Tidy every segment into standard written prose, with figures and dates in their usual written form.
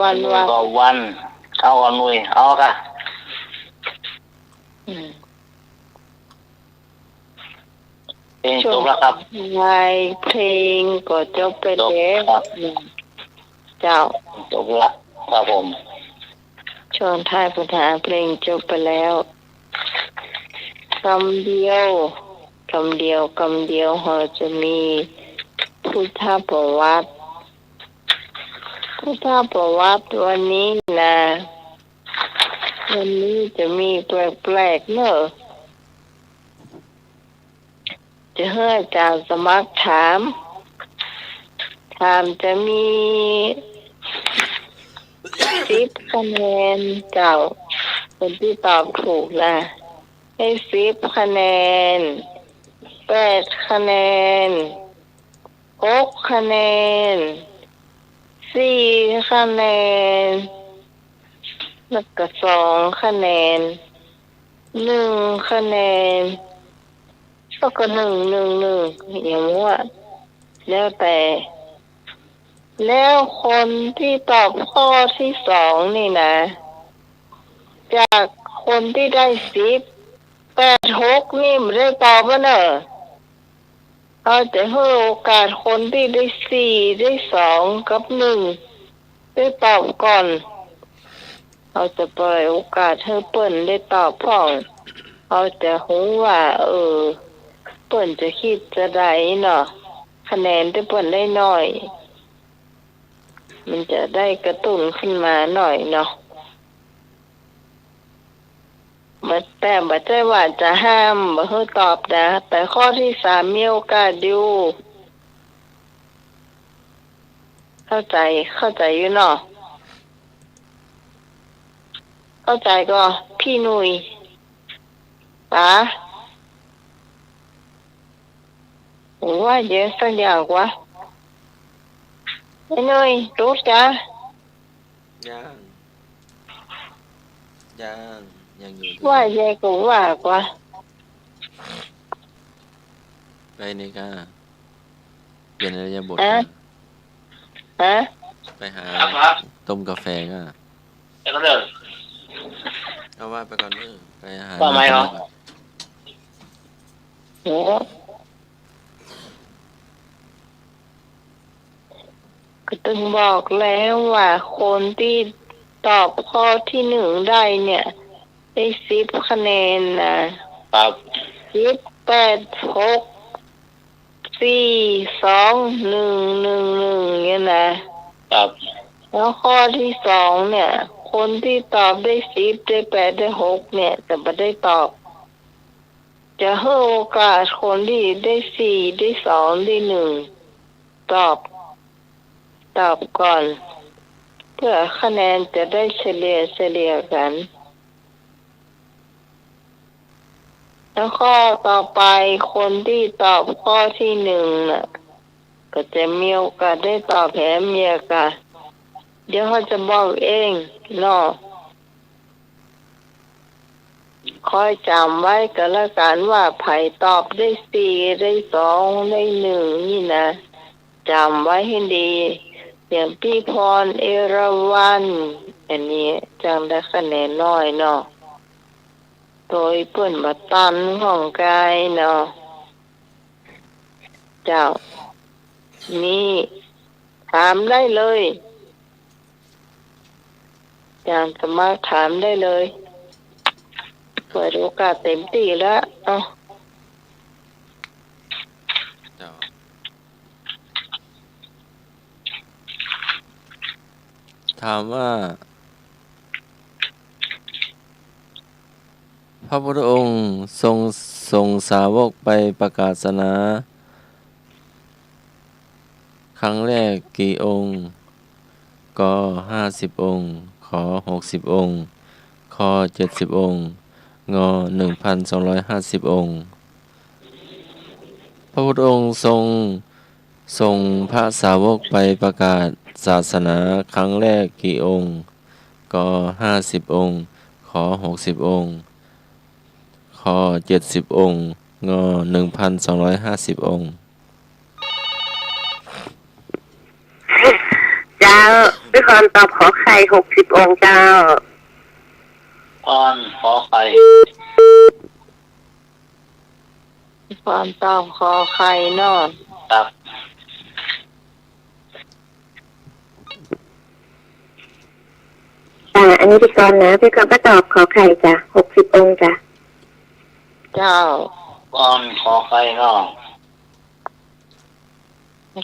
วันหนุ่ยวันก็วันเอาหนุ่ยเอาค่ะอืมเพลงช่วงจบแล้วครับไงเพลงก็จบไปจบแล้วครับเจ้าจบละครับผมช่วงท้ายปัญหาเพลงจบไปแล้วคำเดียวคำเดียวคำเดียวเราจะมีพุทธประวัติพุทธประวัติวันนี้นะวันนี้จะมีแปลกๆเนอะจะให้อาจารย์สมัครถามจะมี10 คะแนนเจ้าคนที่ตอบถูกนะให้10 คะแนน8 คะแนน6 คะแนน4 คะแนนแล้วก็2 คะแนน1 คะแนนแล้วก็1 1 1อย่างว่าแล้วแต่แล้วคนที่ตอบข้อที่2นี่นะจากคนที่ได้10 8 6นี่ไม่ได้ตอบว่าเนอะเราจะให้โอกาสคนที่ได้4ได้2 กับ 1ได้ตอบก่อนเราจะปล่อยโอกาสให้เปิ้นได้ตอบพ่องเราจะรู้ว่าเปิ้นจะคิดจะได้เนาะคะแนนที่เปิ้นได้น้อยมันจะได้กระตุ้นขึ้นมาหน่อยเนาะแต่บ่ใช่ว่าจะห้ามบ่ให้ตอบนะแต่ข้อที่3มีโอกาสอยู่เข้าใจอยู่เนาะเข้าใจก็พี่หนุ่ยป๋าว่าเยอะสักอย่างวะไอ้หนุ่ยรู้จ้ะยังยังอยู่ที่ ว่าเยอะกูว่ากว่าไปนี่ก็เปลี่ยนอิริยาบถ ฮะ นะ ฮะ ไปหา ครับ ต้มกาแฟก็ แล้วก็เดิน เอาว่าไปก่อนไปหา ว่าไหมเหรอ โหก็ต้องบอกแล้วว่าคนที่ตอบข้อที่1ได้เนี่ยได้10 คะแนนนะครับ10 8 6 4 2 1 1 1เนี่ยนะครับแล้วข้อที่2เนี่ยคนที่ตอบได้10ได้8ได้6เนี่ยแต่ไม่ได้ตอบจะให้โอกาสคนที่ได้4ได้2ได้1ตอบก่อนเพื่อคะแนนจะได้เฉลี่ยกันแล้วข้อต่อไปคนที่ตอบข้อที่1น่ะก็จะมีโอกาสได้ตอบแถมมีโอกาสเดี๋ยวเขาจะบอกเองเนาะคอยจำไว้ก็แล้วกันว่าไผตอบได้4ได้2ได้1นี่นะจำไว้ให้ดีอย่างพี่พรเอราวัณอันนี้จังได้คะแนนน้อยเนาะโดยเปิ้นบ่ตันของกายเนาะเจ้านี่ถามได้เลยอย่างสามารถถามได้เลยเปิดโอกาสเต็มที่แล้วเจ้าถามว่าพระพุทธองค์ส่งสาวกไปประกาศศาสนาครั้งแรกกี่องค์ก50 องค์ขอ60 องค์ค70 องค์ง1,250 องค์พระพุทธองค์ส่งพระสาวกไปประกาศศาสนาครั้งแรกกี่องค์ก50 องค์ขอ60 องค์ค70 องค์ง1,250 องค์เจ้า พี่พรตอบขอไข่60 องค์เจ้า พรขอไข่ ความตอบขอไข่เนาะ ครับ อันนี้พี่กรณ์นะพี่กรณ์ก็ตอบขอไข่จ้ะ60 องค์จ้ะ เจ้า พรขอไข่เนาะ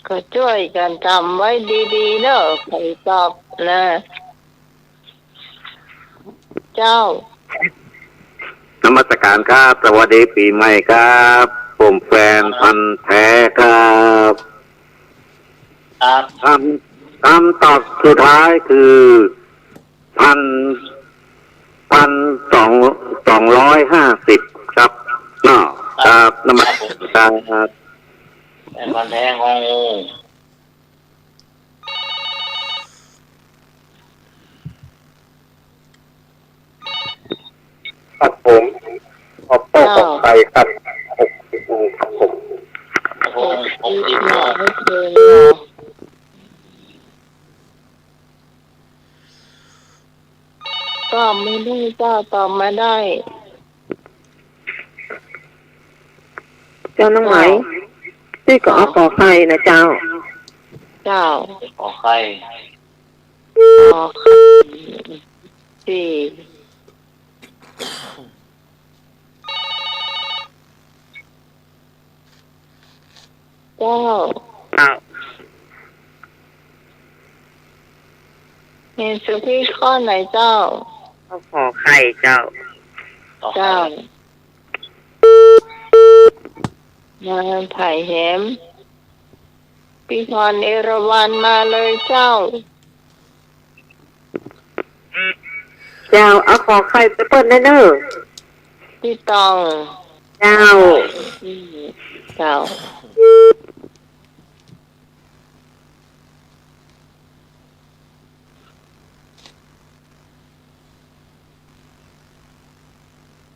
ก็ช่วยกันจำไว้ดีๆเนอะใครตอบนะ เจ้านมัสการครับสวัสดีปีใหม่ครับผมแฟนพันธุ์แท้ครับ ครับ คำตอบสุดท้ายคือ1,250ครับเนาะครับนมัสการครับ เป็นพันธุ์แท้ของงู ครับผมขอบคุณขอบใครครับ60องค์ครับผม พง60 หน่ เนาะ ไม่เคยเนาะตอบไม่ได้เจ้าตอบมาได้ เจ้าน้องไหมพี่ก็ขอไข่นะเจ้า เจ้า ขอไข่ ขอไข่สี่เจ้าเห็นสุพี่ข้อไหนเจ้า ขอไข่เจ้า ขอไข่ เจ้า งานไผ่แหมพี่พรเอราวัณมาเลยเจ้า เจ้าเอาขอไข่ไปเปิ้ลได้เนอะ พี่ตอง เจ้า อืมเจ้า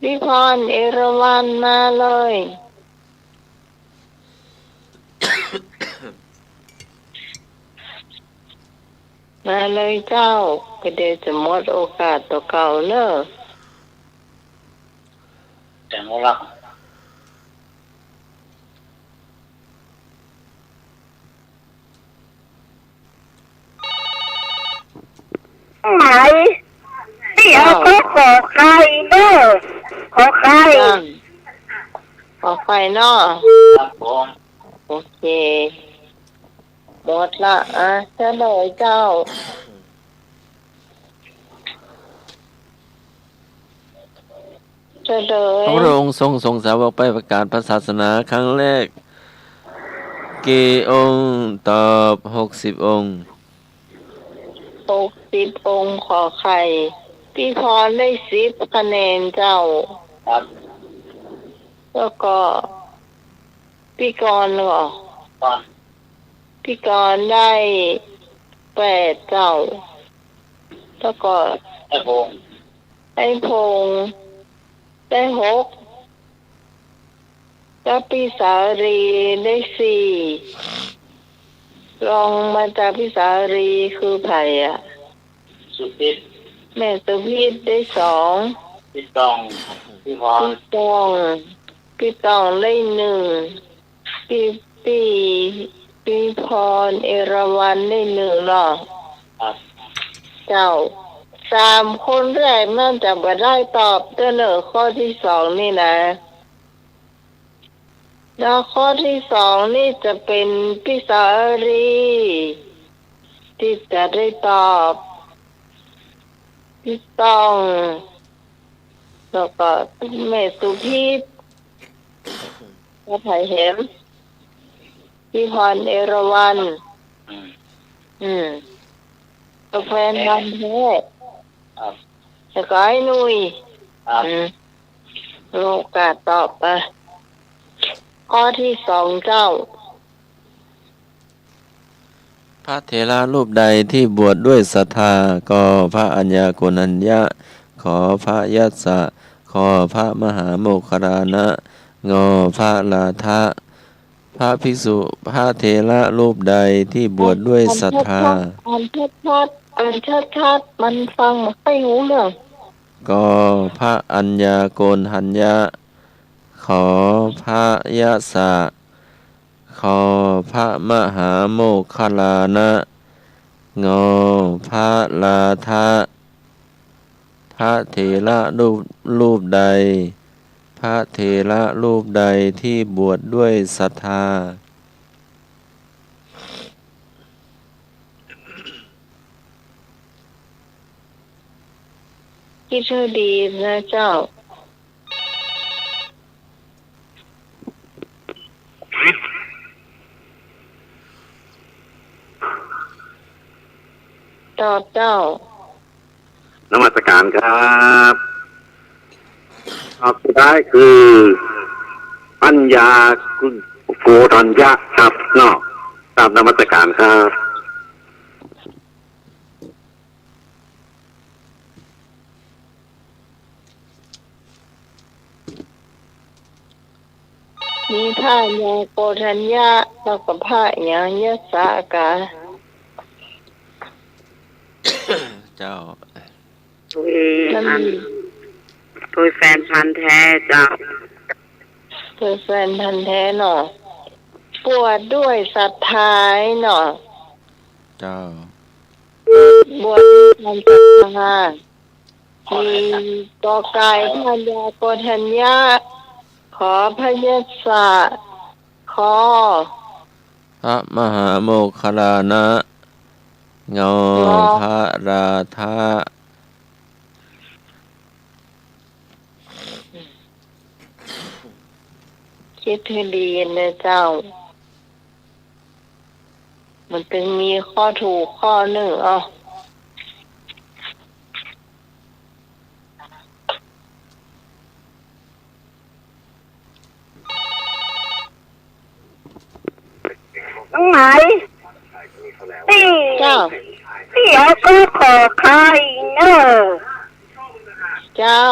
พี่พรเอราวัณมาเลย มาเลยเจ้าก็เดี๋ยวจะหมดโอกาสตัวเก่าเนอะ แต่งรัก ไหมพี่เอาก็ขอไข่เนอะขอไข่ จ้างออกไปเนาะ ครับผม โอเคหมดละเฉลยเจ้าเฉลย พระองค์ทรงส่งสาวกไปประกาศพระศาสนาครั้งแรกกี่องค์ตอบ60องค์ 60 องค์ขอไข่พี่พรได้10 คะแนนเจ้า ครับ แล้วก็พี่กรณ์เหรอ พร พี่กรณ์ได้8เจ้า แล้วก็ ไอ้พง ไอ้พงษ์ได้6แล้วพี่สารีได้4รองมาจากพี่สารีคือไผ่อะ สุพิษ แม่สุพิษได้2 พี่ตองพี่พร พี่ตองได้1พี่พี่พี่พรเอราวัณได้1เนาะ ครับ เจ้า3 คนแรกน่าจะบ่ได้ตอบเสนอข้อที่2นี่นะแล้วข้อที่2นี่จะเป็นพี่สารีที่จะได้ตอบพี่ต้องแล้วก็แม่สุพิษและไผ่เหมพี่พรเอราวัณ อืม กาแฟนพันธุ์แท้ ครับ แล้วก็ไอ้นุย ครับ โอกาสตอบข้อที่2เจ้า พระเถระรูปใดที่บวชดด้วยศรัทธาก็พระอัญญาโกณัญญะขอพระยัสสะขอพระมหาโมคคารณะงอพระลาทะพระภิกษุพระเถระรูปใดที่บวชดด้วยศรัทธา อ่านชัด อ่านชัดๆมันฟังไม่ค่อยรู้เรื่อง ก็พระอัญญาโกณทัญญะขอพระยะสะขอพระมหาโมคคัลลานะงอพระลาทะพระเถระรูปใดพระเถระรูปใดที่บวชดด้วยศรัทธาคิดให้ดีนะเจ้าตอบเจ้าน มัสการครับสุดท้ายคือปัญญาคุณโกธัญญะครับเนาะตามนมัสการครับ มีผ้าญาโกธัญญะแล้วก็ผ้าญายะสากา เจ้า ตุยแฟนพันธุ์แท้เจ้า คือแฟนพันธุ์แท้หนอปวดด้วยศรัทธาหนอ เจ้า บวชด้วยความศรัทธามีกอไก่พันยาโกธัญญาขอพระยศสะขอ พระมหาโมคคัลลานะงอพระราธาคิดให้ดีนะเจ้า มันเป็นมีข้อถูกข้อหนึ่งตรงไหนที่ เจ้า ที่เอาก็ขอใครเนอะ เจ้า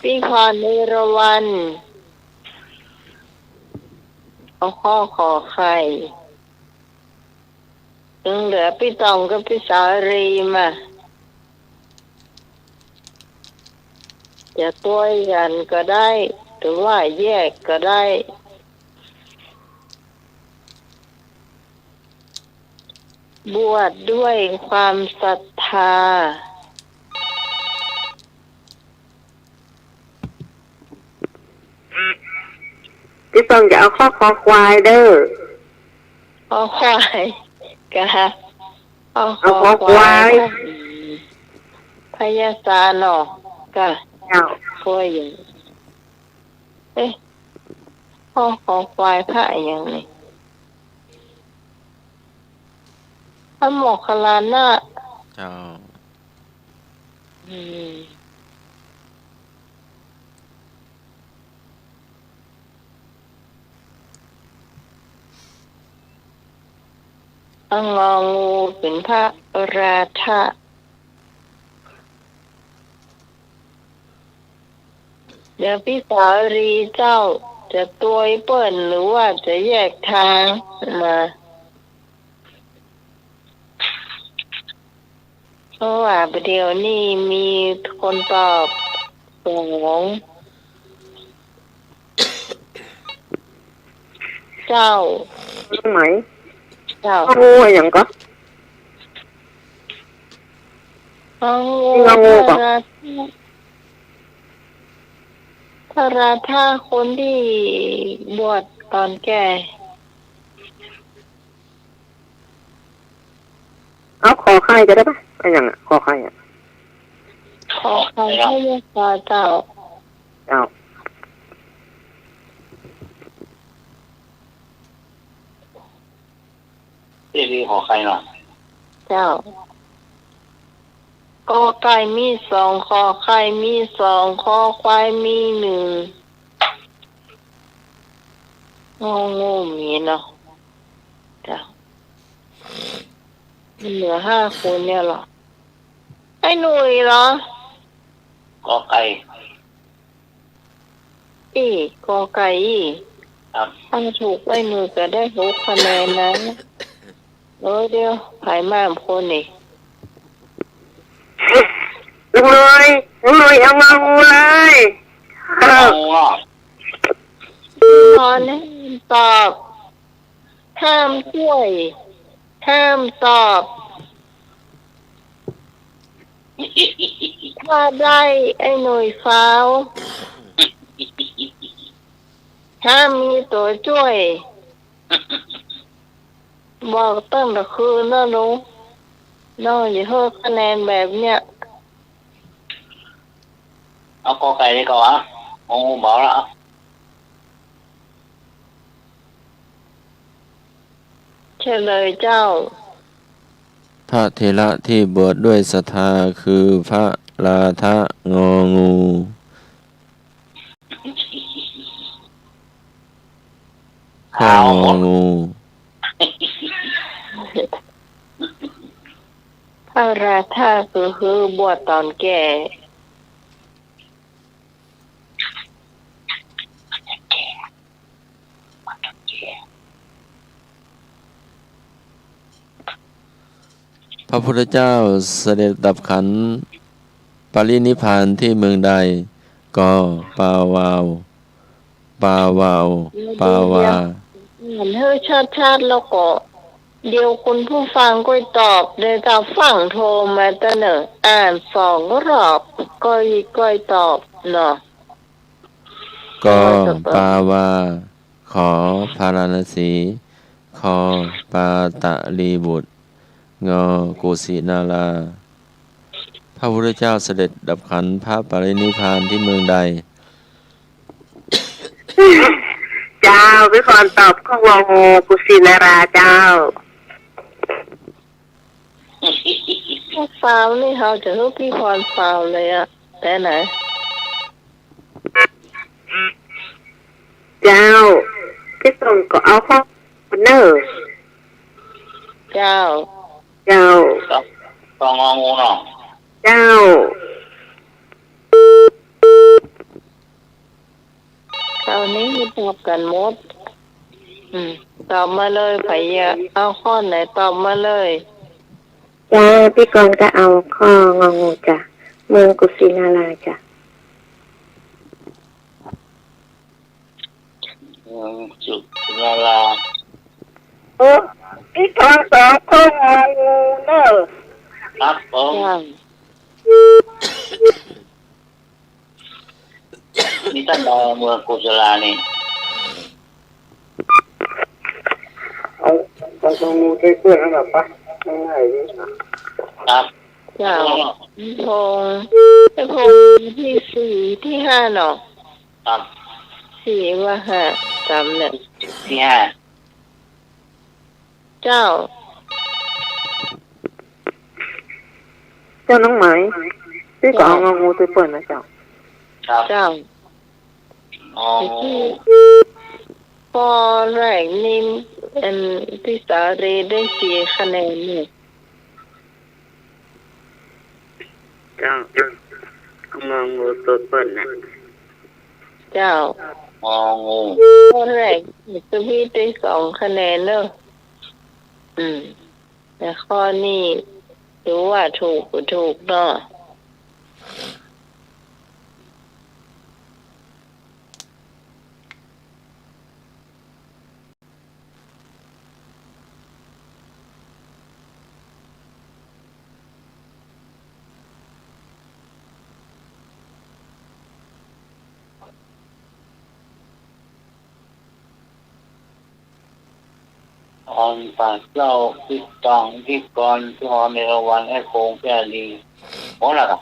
พี่พรเนรวันเอาข้อขอไข่ยังเหลือพี่ตองกับพี่สารีมาจะตัวกันก็ได้หรือว่าแยกก็ได้บวชดด้วยความศรัทธาที่ต้องจะเอาข้อคอควายเด้อ เอาควายกะเอา เอาข้อควาย พยาศาลหนอกะ เจ้า ช่วยอย่างข้อขอควายพระอย่างนี้พระโมคคัลลานะ เจ้า งองูเป็นพระราธะเดี๋ยวพี่สารีเจ้าจะตัวเปิ้นหรือว่าจะแยกทางมาเพราะว่าเดี๋ยวนี้มีคนตอบสองเจ้า ตรงไหน เจ้า ข้องูอย่างก็ งองู งองูปะ พระราธาคนที่บวชตอนแก่ เอาขอไข่จะได้ปะอะไรอย่างอ่ะขอไข่อ่ะ ขอคำให้ยศเจ้า เจ้า ที่ดีขอใครหน่อย เจ้า กอไก่มีสองคอไข่มีสองคอควายมีหนึ่งงองูมีเนาะเจ้ามันเหลือ5 คนเนี่ยเหรอไอ้หนุ่ยเหรอ กอไก่ กอไก่ ครับ ถ้าถูกไอ้หนุ่ยก็ได้6 คะแนนนะ เดี๋ยวผายมามคนนี่ ลุงเลยเอามางูเลยเออ งูเนาะ นอนให้ตอบห้ามช่วยห้ามตอบถ้าได้ไอ้หน่วยฟ้าวห้ามมีตัวช่วย บอกตั้งแต่คืนแล้วรู้น้องอย่าเพิ่มคะแนนแบบเนี้ย เอากอไก่ดีกว่างูบอกแล้ว เฉลยเจ้า พระเถระที่บวชด้วยศรัทธาคือพระราธะงองูข้ององู พระราธาคือบวชตอนแก่ พระพุทธเจ้าเสด็จดับขันธ์ปรินิพพานที่เมืองใดก็ปาวาวปาวาวปาวา เหมือนเฮ้ยชาติแล้วก็ เดี๋ยวคุณผู้ฟังก็ตอบเดี๋ยวจะฟังโทรมาเสนออ่าน2 รอบก็ตอบเนาะ ก็ปาวาขอพาราณสีคอปาตะลีบุตรงอกุสินาราพระพุทธเจ้าเสด็จดับขันธ์พระปรินิพพานที่เมืองใด เจ้าพี่พรตอบข้ององูกุสินาราเจ้า ถ้าฟาวนี่เขาจะให้พี่พรฟาวเลยอะแต่ไหน เจ้าพี่ส่งก็เอาข้อเนอร์ เจ้า เจ้า ต้องงองูเนาะ เจ้า คราวนี้มีตอบกันหมด ตอบมาเลยไผอยากเอาข้อไหนตอบมาเลย จ้าพี่กรจะเอาข้ององูจ้ะเมืองกุสินาราจ้ะ จุดลาลา พี่กรตอบข้ององูเนอร์ ครับผม เจ้า นี่ท่านดาวเมืองกุศลานี่ เอางูใช้เพื่อนนั่นแหละปะง่ายๆนี่นะครับ เจ้าพงไอ้พงที่4ที่5เนาะ ครับ 4ว่า5จำเนี่ย ที่ห้า เจ้า เจ้าน้องไหมพี่ก็เอางองูตัวเปิดนะเจ้า ครับ เจ้า งองู พอแรกนี่อันพี่สารีได้4 คะแนนเนี่ย เจ้าเอางองูตัวเปิดนะ เจ้าง องู พอแรกพี่ได้2 คะแนนเนอะแต่ข้อนี้ดูว่าถูกหรือถูกเนาะ ออนปากเจ้าพิตองพิกรพิหอมเมรวันไอ้โคงแก่ลีโอ้ล่ะครับ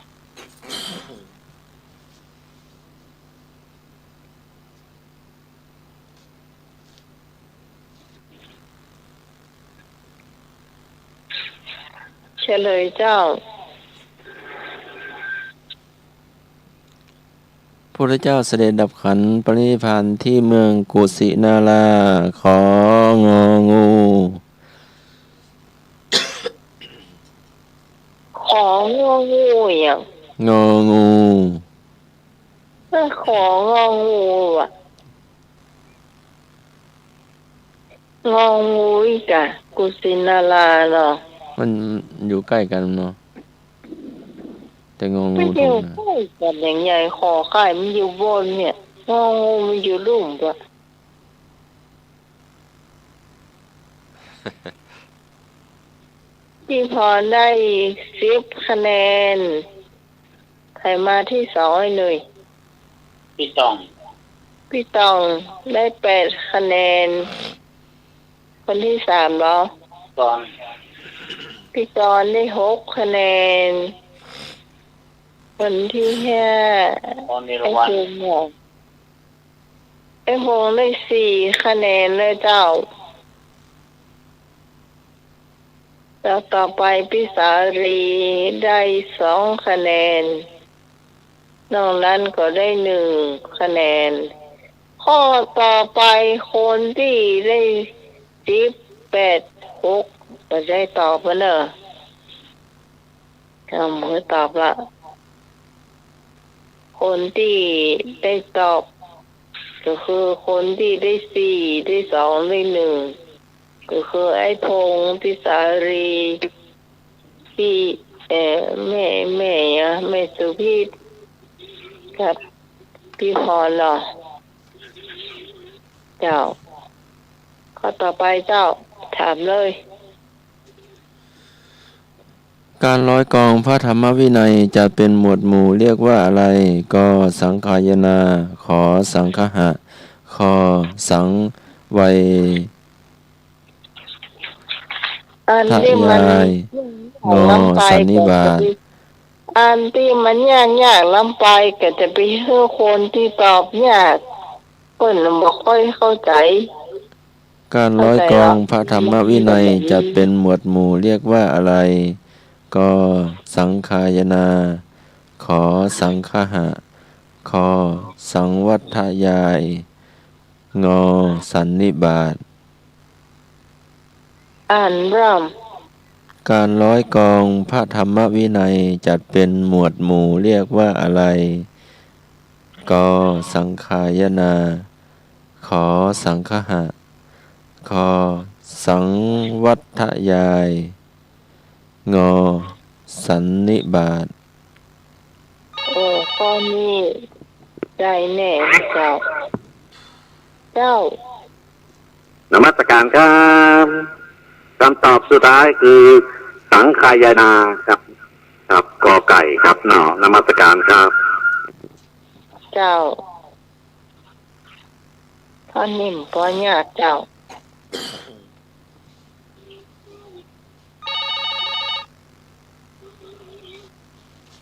เฉลยเจ้า พระพุทธเจ้าเสด็จดับขันธ์ปรินิพพานที่เมืองกุสินาราขององู ของงองูอย่าง งองู ของงองูอ่ะงองูอีกอะ กุสินาราเนาะ มันอยู่ใกล้กันเนาะแต่งอ ไม่ งู เดี ถู ยว กนะ ใกล้กันอย่างใหญ่คอไข่มันอยู่บนเนี่ยงองูมันอยู่ลุ่มปะ พี่พรได้10 คะแนนใครมาที่2ให้หน่อย พี่ตอง พี่ตองได้8 คะแนน คนที่3เหรอ ตอน พี่กรณ์ได้6 คะแนน คนที่5 ตอนนิร ไอ้ วัน พงษ์เหรอไอ้พงษ์ได้4 คะแนนเลยเจ้า แล้วต่อไปพี่สาลีได้2 คะแนน นอกนั้นก็ได้1 คะแนน ข้อต่อไปคนที่ได้10 8 6ก็ได้ตอบมาเนอะเอามือตอบละ คนที่ได้ตอบ ก็คือคนที่ได้4 ได้2 ได้1 ก็คือไอ้พงษ์พี่สาลีพี่แม่สุพีตกับพี่พรเนาะเจ้าข้อต่อไปเจ้าถามเลย การร้อยกองพระธรรมวินัยจะเป็นหมวดหมู่เรียกว่าอะไรกสังขายนาขอสังคหะคสังไวย อัน ทะ ที่มัน ยายงอ ลำไป สันนิบาต อันที่มันยากลำไปก็จะไปเชื่อคนที่ตอบยากเปิ้นบ่ค่อยเข้าใจ การร้อยกองพระธรรมวินัยจะเป็นหมวดหมู่เรียกว่าอะไรกสังขายนาขอสังคหะคสังวัฏยายงอสันนิบาต อ่านร่ำ การร้อยกองพระธรรมวินัยจัดเป็นหมวดหมู่เรียกว่าอะไรกสังขายนาขอสังคหะคสังวัฏยายงอสันนิบาต โอ้ข้อนี้ได้แน่เจ้า เจ้า นมัสการครับคำตอบสุดท้ายคือสังขายนาครับครับกอไก่ครับเนาะนมัสการครับ เจ้าท่านนิ่มปอยากเจ้า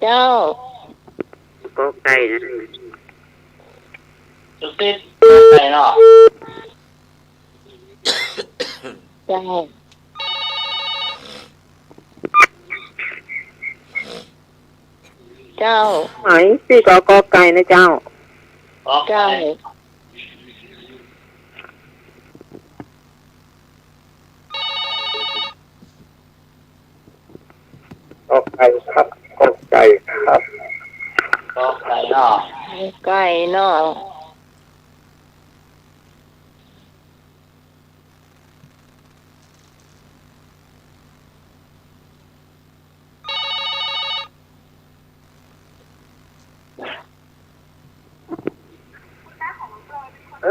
เจ้า กอไก่นะ สุดที่ไหนเนาะ เจ้า เจ้า ไหมพี่กอกอไก่นะเจ้า เจ้า กอไก่ครับกอไก่ครับ ก็ไหนเนาะ ไก่เนาะ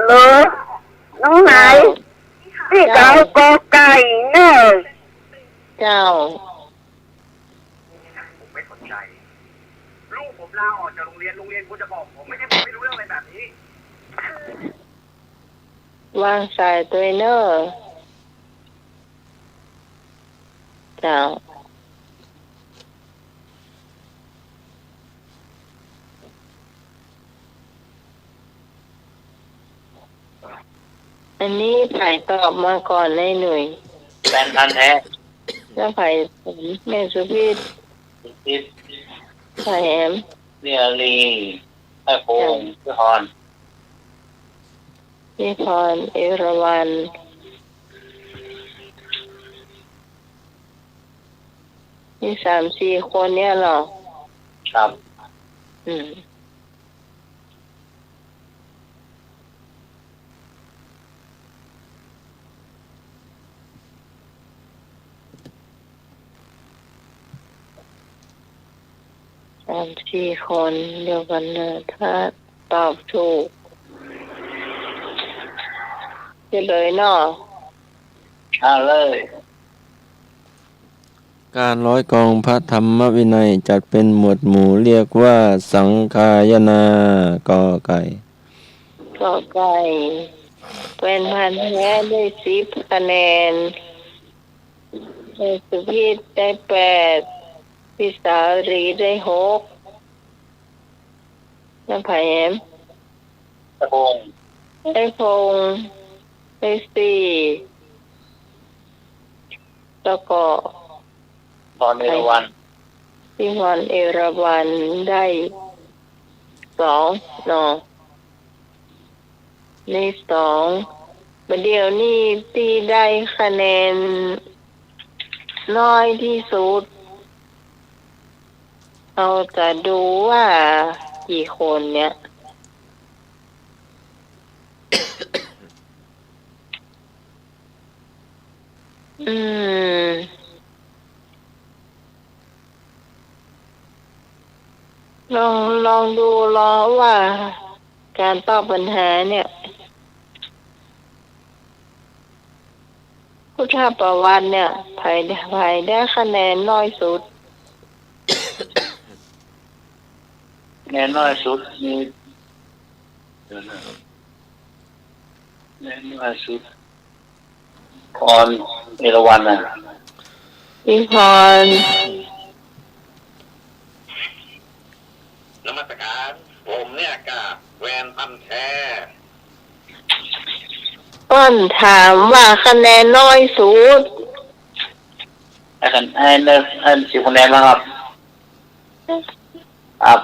เหรอน้องไหนพี่กอกอไก่เนอะ เจ้า ไม่สนใจลูกผมลาออกจากโรงเรียนคุณจะบอกผมไม่ใช่ผมไม่รู้เรื่องอะไรแบบนี้ วางสายตัวเนอร์เจ้า อันนี้ไผ่ตอบมาก่อนเลยหน่วย แฟนพันธุ์แท้ แล้วไผ่ผมแม่สุพีต สุดที่ ไผ่แอม เนียรีไอ้พงษ์พี่พร พี่พรเอราวันนี่3-4 คนเนี่ยเหรอ ครับ อืม 3-4 คนเดียวกันนะถ้าตอบถูกจะเลยเนาะ เอาเลย การร้อยกรองพระธรรมวินัยจัดเป็นหมวดหมู่เรียกว่าสังฆายนากอไก่ ก็ไก่เป็นพันธุ์แท้ได้10 คะแนนในสุพิษได้8พิสารีได้6น้ำไผ่แหม ตะพง ได้พงษ์ได้4แล้วก็ พรเอราวัณ พี่พรเอราวัณได้2เนาะนี่2ประเดี๋ยวนี้ที่ได้คะแนนน้อยที่สุดเราจะดูว่ากี่คนเนี่ย ลองดูว่าการตอบปัญหาเนี่ยพุทธประวัติเนี่ยใครได้คะแนนน้อยสุด แน่น้อยสุดนี่เดี๋ยวนะแน่น้อยสุดพรเอราวัณน่ะ พี่พร นมัสการผมเนี่ยกับแวนพันธุ์แท้ ต้นถามว่าคะแนนน้อยสุด ให้เลิกให้10 คะแนนแล้วครับครับ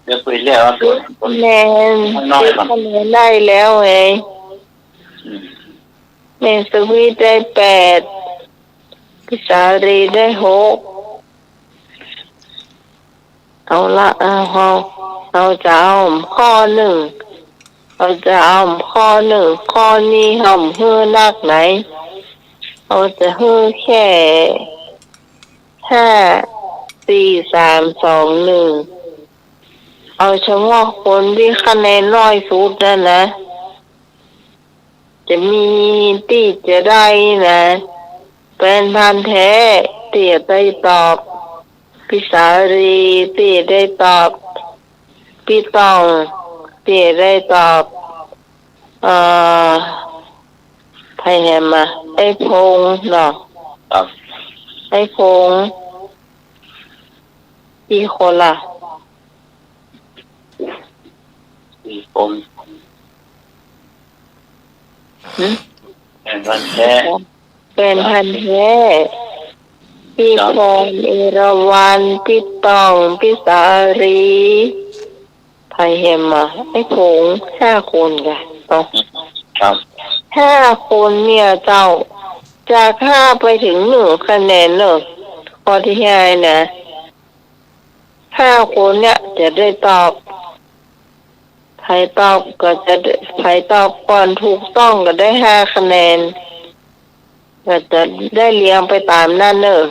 เดี๋ยวคุยเรื่องว่าตัว คะแนน น้อย ที่ ก่อน คะแนนได้แล้วไง อืม เมสวีได้8พิสารีได้6เอาละเราจะเอาข้อ 1เราจะเอาข้อ 1ข้อนี้ห่ำเฮือนักไหนเราจะเฮือแค่5 4 3 2 1เอาเฉพาะคนที่คะแนนน้อยสุดนั่นนะจะมีที่จะได้นะเป็นพันธุ์แท้เตี่ยได้ตอบพิสารีเตี่ยได้ตอบพี่ตองเตี่ยได้ตอบไผ่แหมมาไอ้พงษ์เนาะ ครับ ไอ้พงษ์กี่คนล่ะ 4 คน หึ แอนพันธุ์แท้ เป็นพันธุ์แท้พี่พงษ์เอราวัณพี่ตองพี่สารีไผ่แหมมาไอ้พงษ์5 คนกันเนาะ ครับ 5 คนเนี่ยเจ้าจาก5ไปถึง1 คะแนนเนอะข้อที่5นะ5 คนเนี่ยจะได้ตอบใครตอบก็จะใครตอบก่อนถูกต้องก็ได้5 คะแนนก็จะได้เรียงไปตามนั่นเนอะ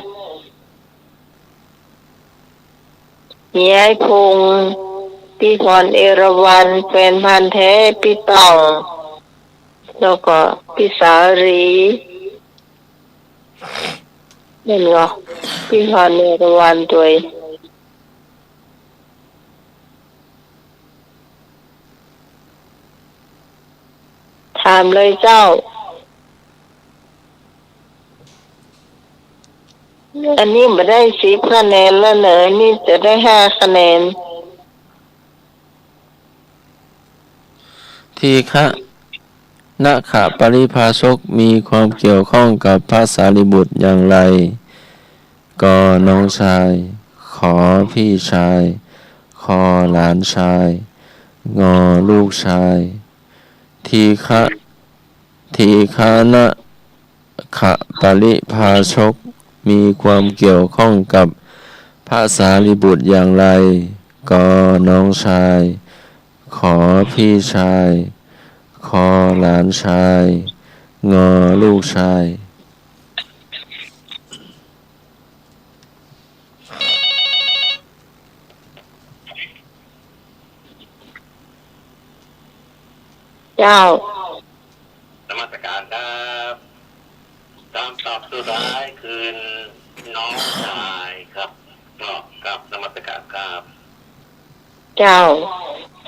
มีไอ้พงษ์พี่พรเอราวัณเป็นพันธุ์แท้พี่ตองแล้วก็พี่สารีเห็นเหรอพี่พรเอราวัณตัวเองถามเลยเจ้าอันนี้มาได้10 คะแนนแล้วเนอะนี่จะได้5 คะแนน ทีฆะนะขะปริภาชกมีความเกี่ยวข้องกับพระสารีบุตรอย่างไรกน้องชาย ขอพี่ชาย คอหลานชายงอลูกชายทีฆะนะขะปริภาชกมีความเกี่ยวข้องกับพระสารีบุตรอย่างไรกน้องชาย ขอพี่ชายคอหลานชายงอลูกชาย เจ้าน มัสการครับคำตอบสุดท้ายคือน้องชายครับกับนมัสการครับ เจ้า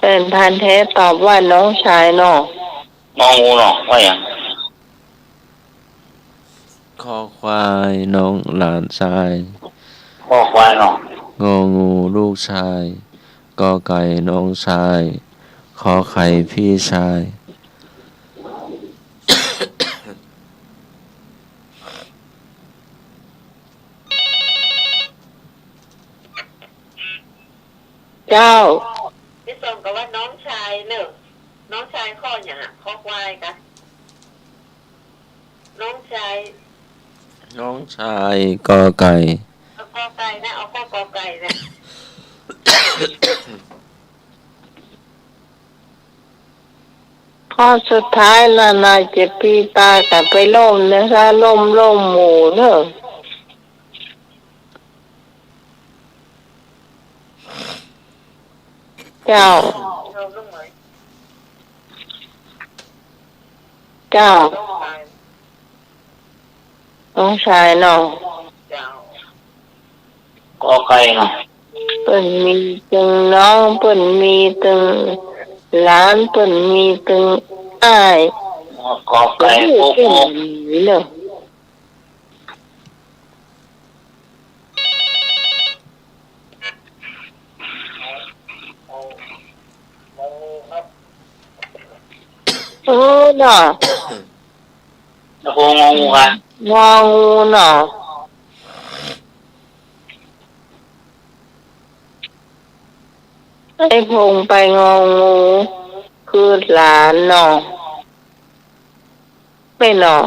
เป็นพันธุ์แท้ตอบว่าน้องชายเนาะ งองูเนาะว่าอย่าง คอควายน้องหลานชาย ข้อควายเนาะ งองูลูกชาย กอไก่น้องชาย ขอไข่พี่ชาย เจ้า พี่สมกับว่าน้องชายเนอะน้องชายข้ออย่างอ่ะข้อควายกะน้องชาย น้องชายกอไก่ เอาข้อไก่นะเอาข้อกอไก่นะ ข้อสุดท้ายละนายเจ็บปีตากับไปล่มนะคะล่มหมูเนอะเจ้า เราต้องเหมือน เจ้า น้องชาย น้องชายเนาะ เจ้าก อไก่เนาะ เปิ่นมีตึงน้องเปิ่นมีตึงหลานเปิ่นมีตึงอ้าย กอไก่ ลู โป๊ กเป็น ก ดีเนอะเออเนาะ ตะโพงองูกัน งองูเนาะไอ้พงไปงองูคือหลานเนาะไม่เนาะ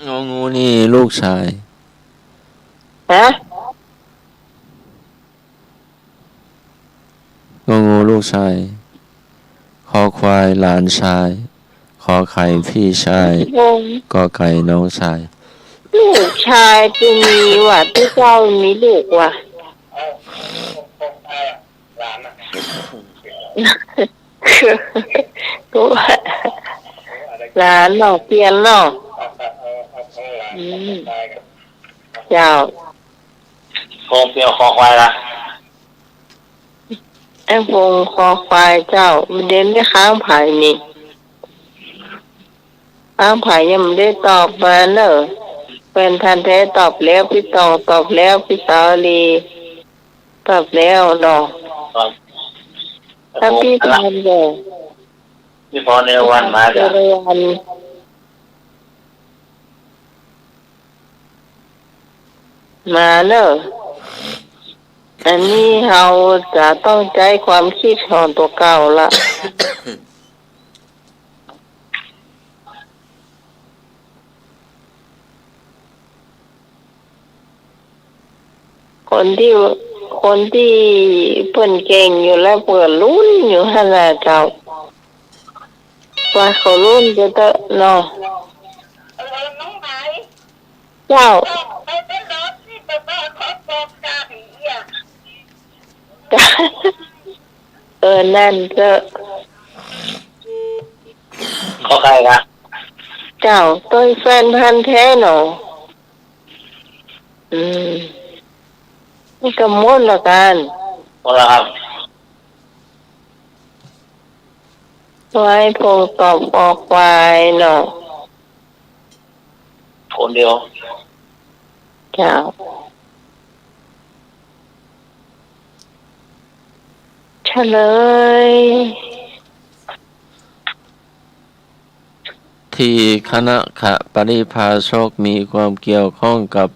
งองูนี่ลูกชาย ฮะ งองูลูกชาย คอควายหลานชาย ขอไข่พี่ชาย พง กอไก่น้องชาย ลูกชายจะมีว่ะที่เจ้ามีลูกว่ะ หลานอ่ะ ก็ว่าหลานเนาะเปลี่ยนเนาะอืมเจ้า โพงเปรี้ยวคอควายละ ไอ้พงคอควายเจ้ามันเดินได้ค้างไผ่นี่ค้างไผ่ยังไม่ได้ตอบมาเนอะเป็นทันแท้ตอบแล้วพี่ตองตอบแล้วพี่สาวลีตอบแล้วเนาะ ครับ ถ้าพี่ทำเลย พี่พรในวันมา เจ จ้ะ ริญมาเนอะอันนี้เราจะต้องใช้ความคิดของตัวเก่าละ คนที่เปิ่นเก่งอยู่แล้วเปิดรุ่นอยู่ขนาดเจ้าว่าเขารุ่นจะเตอะเนาะ น้องไหน เจ้า ไปเป็นรถที่แบบว่าข้อกอไก่อ่ะ นั่นเตอะ ขอไก่ละ เจ้าต้นแฟนพันธุ์แท้เนาะนี่ก็ม้วนละกัน พอแล้วครับ ไว้พงตอบออกไปเนาะ คนเดียว เจ้าเฉลย ที่คณะขะปริภาชกมีความเกี่ยวข้องกับ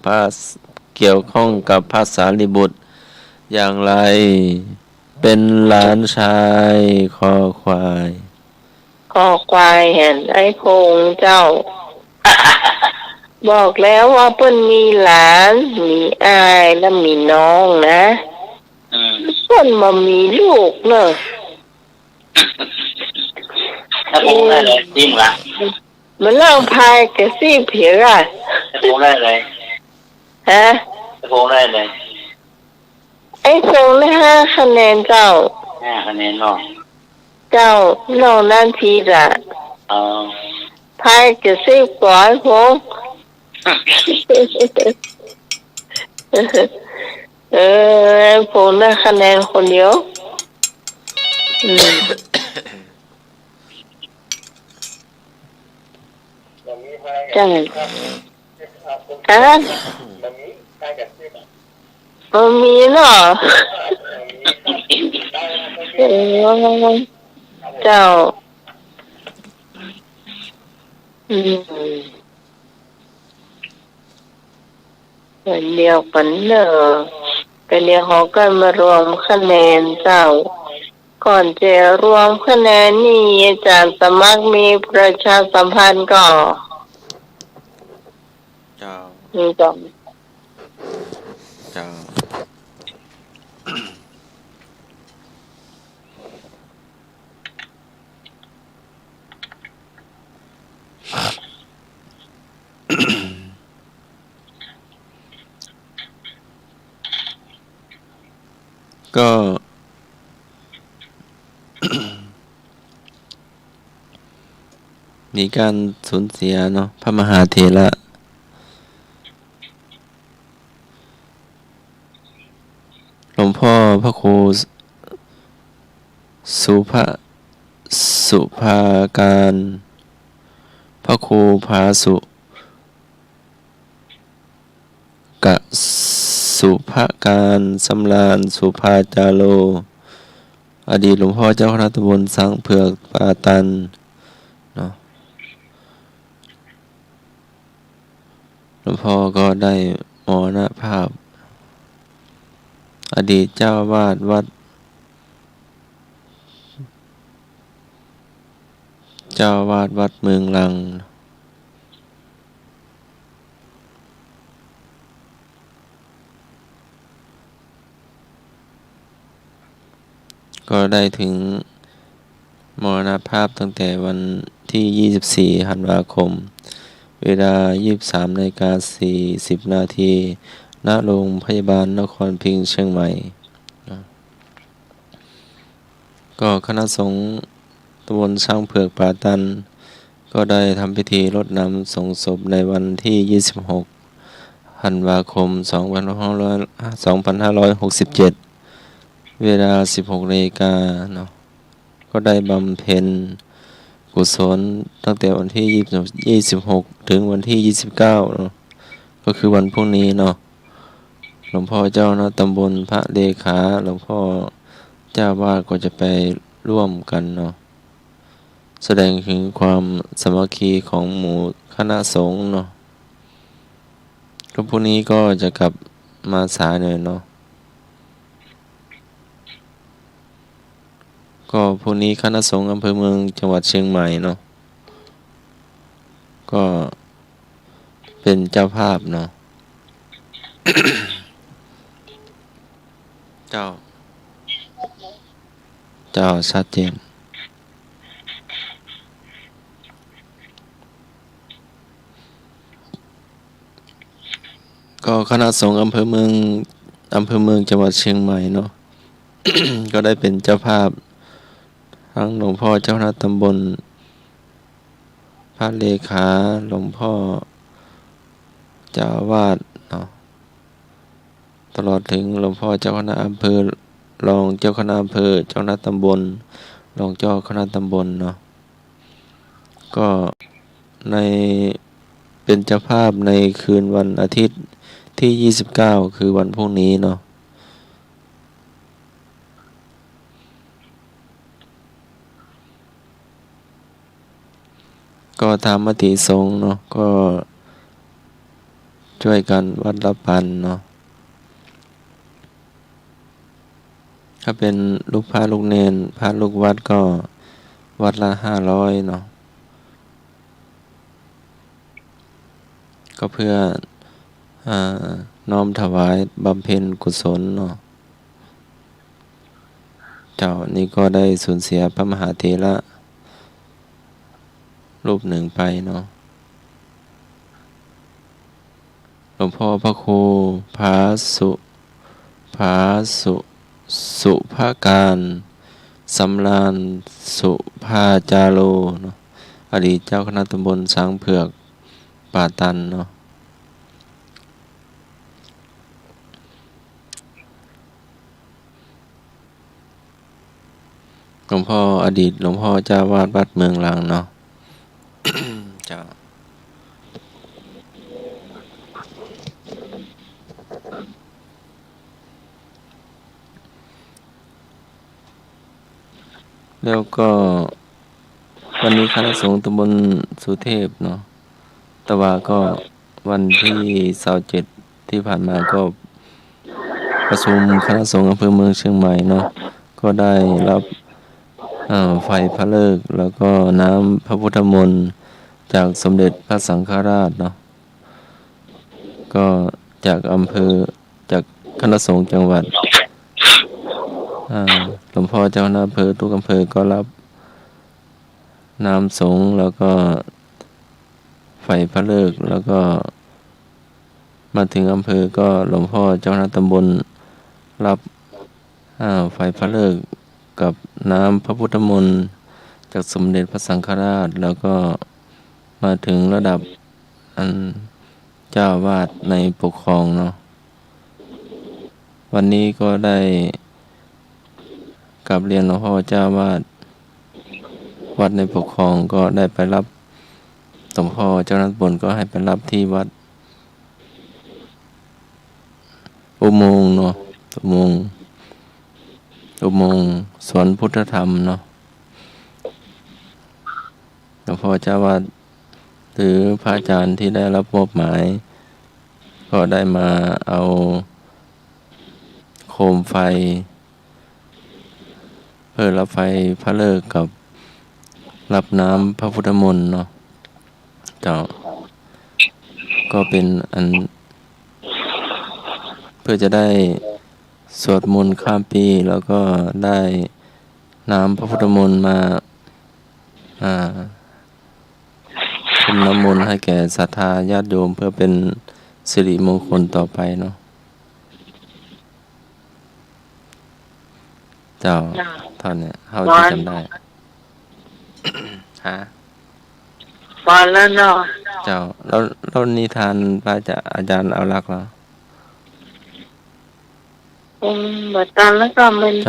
ภาษาลิบุตร อย่างไร เป็นหลานชายคอควาย คอควายเห็นไอ้พงเจ้า บอกแล้วว่าเปิ้นมีหลานมีอายและมีน้องนะ อืม เปิ้นมามีลูกเนอะ ถ้าโพงได้เลยจริงละ มันเล่าพายกระซี่เผียอ่ะ ถ้าโพงได้เลย ฮะ ถ้าโพงได้เลย ไอ้พงได้5 คะแนนเจ้า 5 คะแนนเนาะ ก เจ้าน้องนั่นทีละ อ๋อ พายจะซื้อปล่อยผมผมได้คะแนนคนเดียวจังมันมีเนาะเจ้าเดียวกันเนอะก็เดี๋ยวเขาก็มารวมคะแนนเจ้าก่อนจะรวมคะแนนนี่อาจารย์สมัครมีประชาสัมพันธ์ก็ เจ้า มีก่อน เจ้า ก็ มีการสูญเสียเนาะพระมหาเถระหลวงพ่อพระครูสุภาการพระครูภาสุกะสุภาการสำราญสุภาจาโลอดีตหลวงพ่อเจ้าคณะตำบลสังเผือกป่าตันเนาะหลวงพ่อก็ได้มรณภาพอดีตเจ้าวาดวัดเมืองลังก็ได้ถึงมรณภาพตั้งแต่วันที่24ธันวาคมเวลา 23:40 นาทีณโรงพยาบาลนครพิงค์เชียงใหม่ก็คณะสงฆ์ตำบลช้างเผือกป่าตันก็ได้ทำพิธีรดน้ำส่งศพในวันที่26ธันวาคม2567เวลา 16 นาฬิกาเนาะก็ได้บำเพ็ญกุศลตั้งแต่วันที่26ถึงวันที่29เนาะก็คือวันพรุ่งนี้เนาะหลวงพ่อเจ้านะตำบลพระเลขาหลวงพ่อเจ้าวาดก็จะไปร่วมกันเนาะแสดงถึงความสามัคคีของหมู่คณะสงฆ์เนาะก็พรุ่งนี้ก็จะกลับมาสายหน่อยเนาะก็พรุ่งนี้คณะสงฆ์อำเภอเมืองจังหวัดเชียงใหม่เนาะก็เป็นเจ้าภาพเนาะ เจ้าชัดเจนก็คณะสงฆ์อำเภอเมืองจังหวัดเชียงใหม่เนาะ ก็ได้เป็นเจ้าภาพทั้งหลวงพ่อเจ้าคณะตำบลพระเลขาหลวงพ่อเจ้าอาวาสเนาะตลอดถึงหลวงพ่อเจ้าคณะอำเภอรองเจ้าคณะอำเภอเจ้าคณะตำบลรองเจ้าคณะตำบลเนาะก็เป็นเจ้าภาพในคืนวันอาทิตย์ที่29คือวันพรุ่งนี้เนาะก็ตามมติสงฆ์เนาะก็ช่วยกันวัดละพันเนาะถ้าเป็นลูกพระลูกเนนพระลูกวัดก็วัดละ500เนาะก็เพื่อน้อมถวายบำเพ็ญกุศลเนาะเจ้านี่ก็ได้สูญเสียพระมหาเถระรูปหนึ่งไปเนาะหลวงพ่อพระครูภาสุภาการ สำราญสุภาจาโรเนาะอดีตเจ้าคณะตำบลช้างเผือกป่าตันเนาะหลวงพ่ออดีตหลวงพ่อเจ้าวาดวัดเมืองลางเนาะ เจ้าแล้วก็วันนี้คณะสงฆ์ตำบลสุเทพเนาะแต่ว่าก็วันที่27ที่ผ่านมาก็ประชุมคณะสงฆ์อำเภอเมืองเชียงใหม่เนาะก็ได้รับไฟพระฤกษ์แล้วก็น้ำพระพุทธมนต์จากสมเด็จพระสังฆราชเนาะก็จากอำเภอจากคณะสงฆ์จังหวัดหลวงพ่อเจ้าคณะอำเภอทุกอำเภอก็รับน้ำสงฆ์แล้วก็ไฟพระฤกษ์แล้วก็มาถึงอำเภอก็หลวงพ่อเจ้าคณะตำบลรับไฟพระฤกษ์กับน้ำพระพุทธมนต์จากสมเด็จพระสังฆราชแล้วก็มาถึงระดับเจ้าวาดในปกครองเนาะวันนี้ก็ได้กราบเรียนหลวงพ่อเจ้าวาดวัดในปกครองก็ได้ไปรับหลวงพ่อเจ้าคณะตำบลก็ให้ไปรับที่วัดอุโมงค์เนาะอุโมงค์สวนพุทธธรรมเนาะหลวงพ่อเจ้าวาดหรือพระอาจารย์ที่ได้รับมอบหมายก็ได้มาเอาโคมไฟเพื่อรับไฟพระฤกษ์กับรับน้ำพระพุทธมนต์เนาะเจ้าก็เป็นอันเพื่อจะได้สวดมนต์ข้ามปีแล้วก็ได้น้ำพระพุทธมนต์มาเป็นน้ำมนต์ให้แก่ศรัทธาญาติโยมเพื่อเป็นสิริมงคลต่อไปเนาะเจ้าเท่านี้เท่าที่จำได้ ฮะ พอแล้วเนาะ เจ้าแล้วนิทานพระอาจารย์เอารักษ์เหรอ บัดตอนแล้วก็มันจ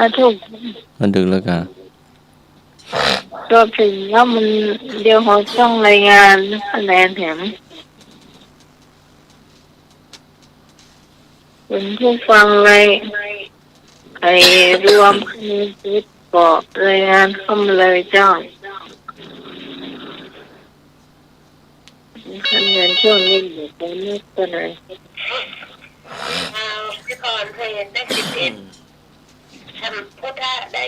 ะถูก มันดึกแล้วกัน ตัวถึงแล้วมันเดี๋ยวเขาต้องรายงานคะแนนแถมเป็นผู้ฟังเลยใครรวมคะแนนคิดบอกรายงานเข้ามาเลยเจ้าคะแนนช่วงนี้อยู่ตรงนี้ก็เลยพี่พรเพลงได้11ทำพุทธะได้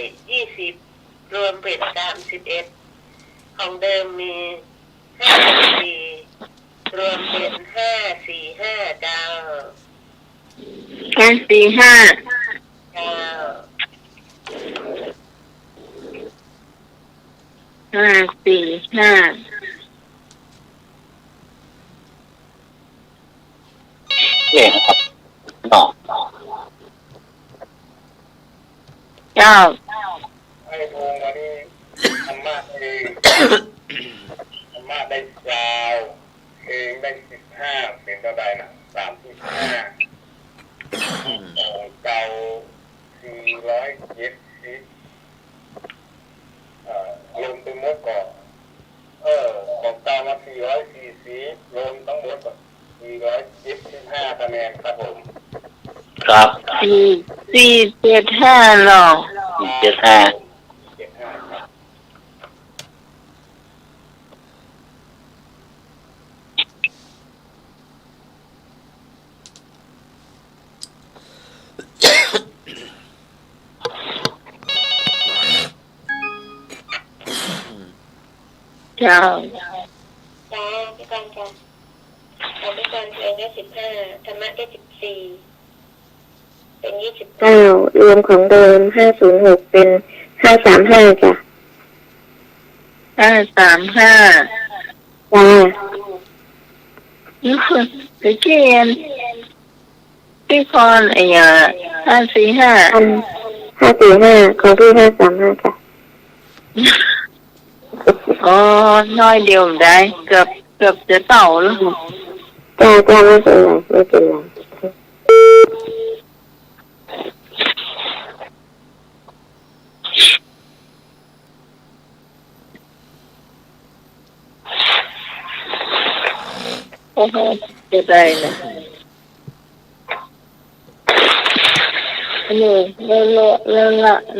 20รวมเป็น31ของเดิมมี54รวมเป็น545เจ้า545เจ้า545เนี่ยครับต่อเจ้าให้พงวันนี้ธรรมะเองธรรมะได้ยาวเองได้15เป็นเท่าใดนะ35เก่า470รวมเป็นหมดก่อนของเก่ามา440รวมทั้งหมด475คะแนนครับผมครับ475หรอ475เจ้าพี่กรณ์จ้ะของพี่กรณ์เพลงได้15ธรรมะได้14เป็น29รวมของเดิม506เป็น535จ้ะ535จ้าพี่เกียนพี่พร545 545ของพี่535ค่ะ อ๋อน้อยเดียวได้เกือบจะเต่าแล้ว จ้าไม่เป็นไรโอ้โหจะได้นะเลย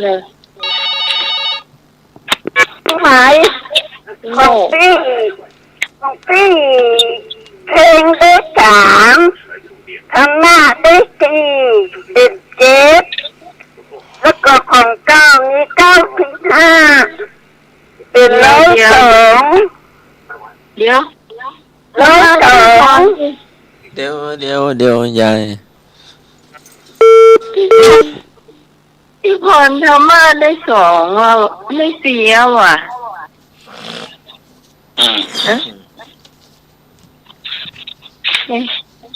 เลย หมายของพี่เพลงได้3ทำหน้าได้4เป็น7แล้วก็ของเก้ามี95เป็น102เดี๋ยว เดี๋ยวยาย พี่พรธรรมาได้2อ่ะไม่4ว่ะ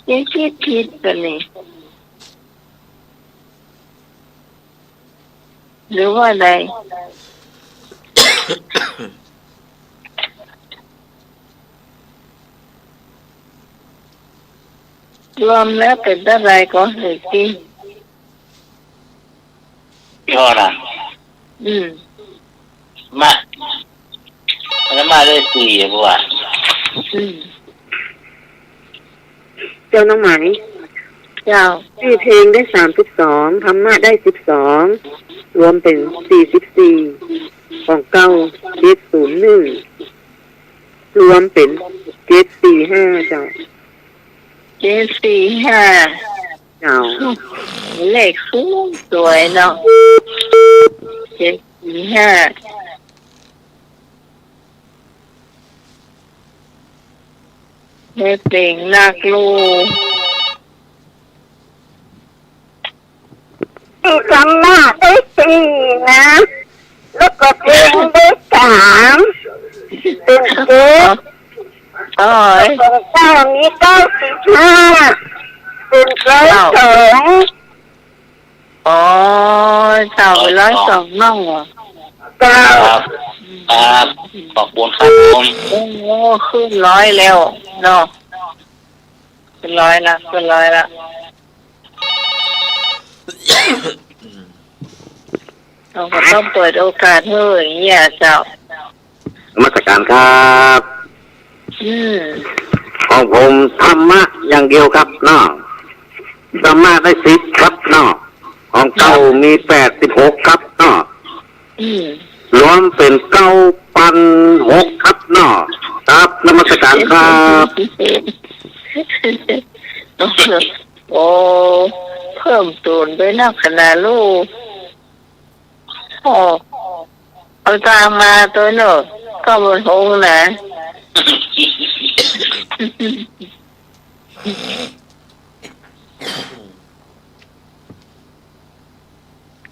ยังคิดผิดกันนี่หรือว่าอะไรรวมแล้วเป็นอะไรก็เหตุที่พี่พ่อน่ะมาแล้วมาได้4บัวเจ้าน้องไหมเจ้าพี่เพลงได้32ธรรมะได้12รวมเป็น44ของเก้า701รวมเป็น745เจ้า745เจ้าเลขสูงสวยเนาะ745ได้เพลงนักลูกที่ทำหน้าได้4นะแล้วก็เพลงได้3เป็น7อ๋อของเก้ามี95เป็น102อ๋อเต่า102น้องเหรอเจ้าขอบคุณครับผม โอ้ขึ้น100แล้วเนาะขึ้น100ละเราก็ต้องเปิดโอกาสให้อย่างเงี้ยเจ้านมัสการครับของผมธรรมะอย่างเดียวครับน้องธรรมะได้10ครับน้องของเก้ามี86ครับน้องรวมเป็น9,600ครับน้องครับนมัสการครับโอ้เพิ่มตูนไปนักขนาดลูกโอ้เอาตามมาตัวเนอะก็บนหงนะ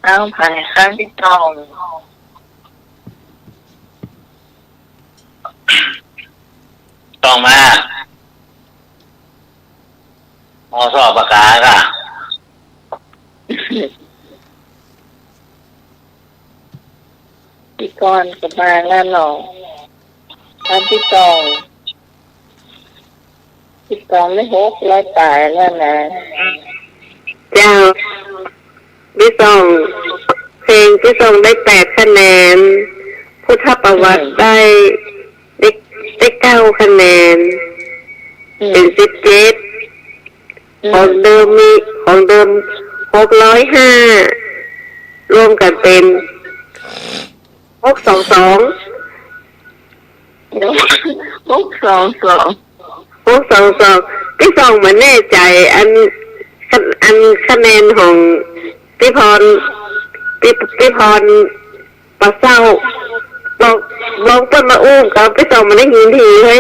เอาผ่านข้างที่ตองมาสอบประกาศค่ะพี่กรกับมาแล้วหรอท่านพี่ตองได้600ตายแล้วนะเจ้าพี่สองเพลงพี่สองได้8คะแนนพุทธประวัติได้9คะแนนเป็น17ของเดิม605รวมกันเป็น622พี่สองเหมือนแน่ใจอันคะแนนของพี่พรปะเศร้าบอกเปิ้นมาอุ้มกับพี่สองมันได้ยินทีเลย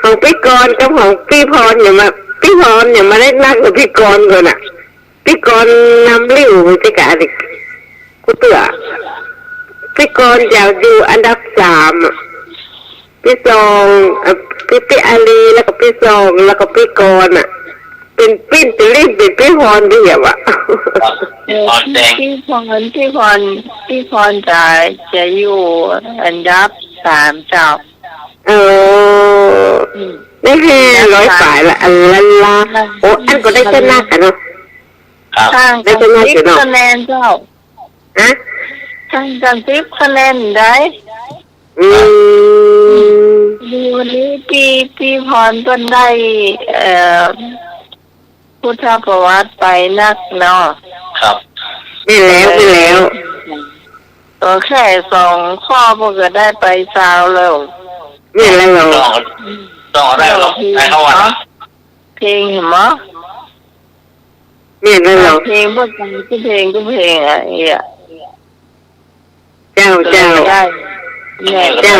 ของพี่กรกับของพี่พรอย่ามาได้นักกับพี่กรก่อนอ่ะพี่กรนำริ้วจะกะดิกูเตือพี่กรอยากอยู่อันดับ3พี่สองพี่อาลีแล้วก็พี่สองแล้วก็พี่กรอ่ะ เป็นปิ้นเป็นรีบเป็นพี่พรดีอะวะ ครับตอนแดง พี่พรจะอยู่อันดับ3เจ้า เออได้500ฝ่ายละอันละโอ้อันก็ได้ชนะกันเนาะ ครับ ข้างกัน10คะแนนเจ้า ฮะ ข้างกัน10คะแนนได้ อืม ดีวันนี้พี่พรเพิ่นได้พุทธประวัติไปนักเนาะ ครับ ไม่แล้ว ตัวแค่2ข้อพวกก็ได้ไปซาวแล้ว ไม่แล้วเรา ต้องได้หรอกได้เข้าวัน เพลงเห็นไหม ไม่แล้วเรา เพลงพวกกันก็เพลงอ่ะเอ่ะ เจ้า ได้แน่เจ้า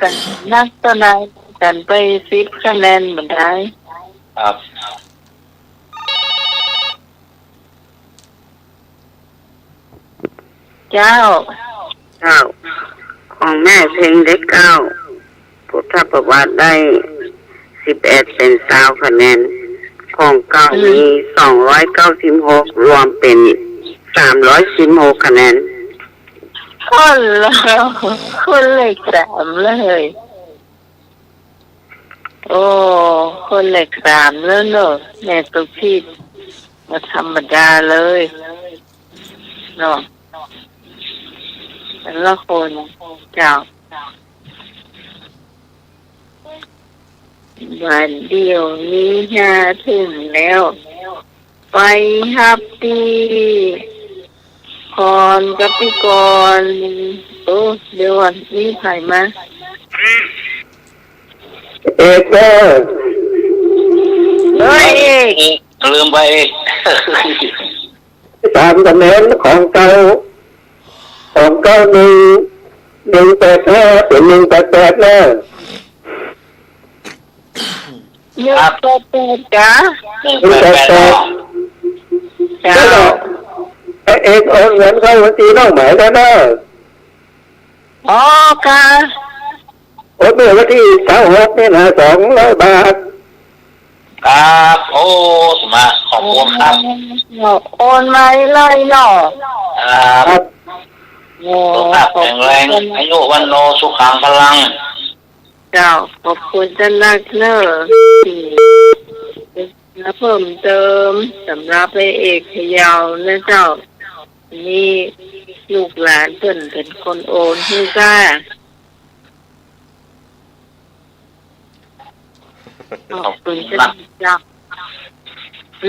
กันนักตัวไหนกันไป10คะแนนเหมือนได้ ครับ เจ้า ของแม่เพลงเด็ก9พุทธประวัติได้11เป็น20คะแนนของเก่ามี296รวมเป็น316คะแนน คนแล้วคนเลข3เลยโอ้คนเลข3แล้วเนอะแม่ตุ๊กพี่มาธรรมดาเลยเนาะแต่ละคนเจ้าวันเดียวนี้ถึงแล้วไปฮับดีพรกับพี่กรณ์โอ้เดี๋ยววันนี้ใครมา เอกเด้อ เฮ้ย ลืมไป 3คะแนนของเก่า185เป็น188แล้ว เยอะตัวจ้า 188 เจ้า เอกโอนเงินเข้าบัญชีน้องหมายแล้วนะ อ๋อค่ะ โอนเมื่อวันที่26นี่นะ200 บาท ครับโอ้สมาขอบคุณครับ โอนมาเลยเนาะ ครับ โอ้ สุขภาพแข็งแรงอายุวันโนสุขังพลัง เจ้าขอบคุณจันนักเนอร์และเพิ่มเติมสำหรับพระเอกพยาวนะเจ้านี่ลูกหลานเพิ่นเป็นคนโอนให้จ้าขอบคุณจ้า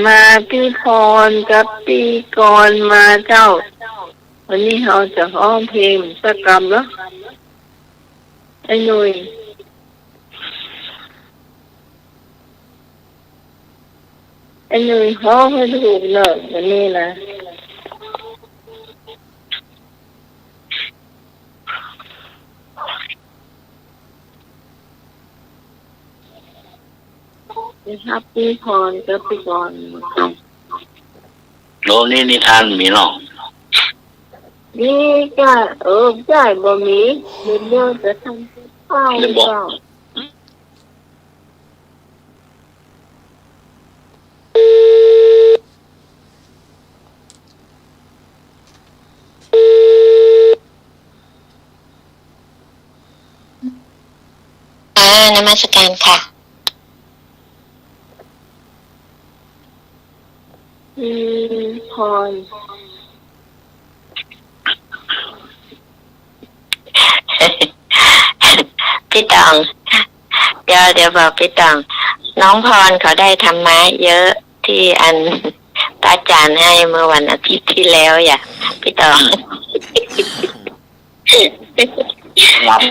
มาพี่พรกับพี่กรณ์มาเจ้าวันนี้เราจะร้องเพลงสักกรรมแล้วไอ้หนุ่ยร้องให้ถูกเลยวันนี้นะนะครับพี่พรกับพี่กรณ์ โลนี้นิทานมีเนาะ นี่ก็ได้บ่มีเดี๋ยวจะทำข้าวเจ้านมัสการค่ะ พร พี่ตองเดี๋ยวบอกพี่ตองน้องพรเขาได้ธรรมะเยอะที่อันพระอาจารย์ให้เมื่อวันอาทิตย์ที่แล้วอย่าพี่ตอง รับ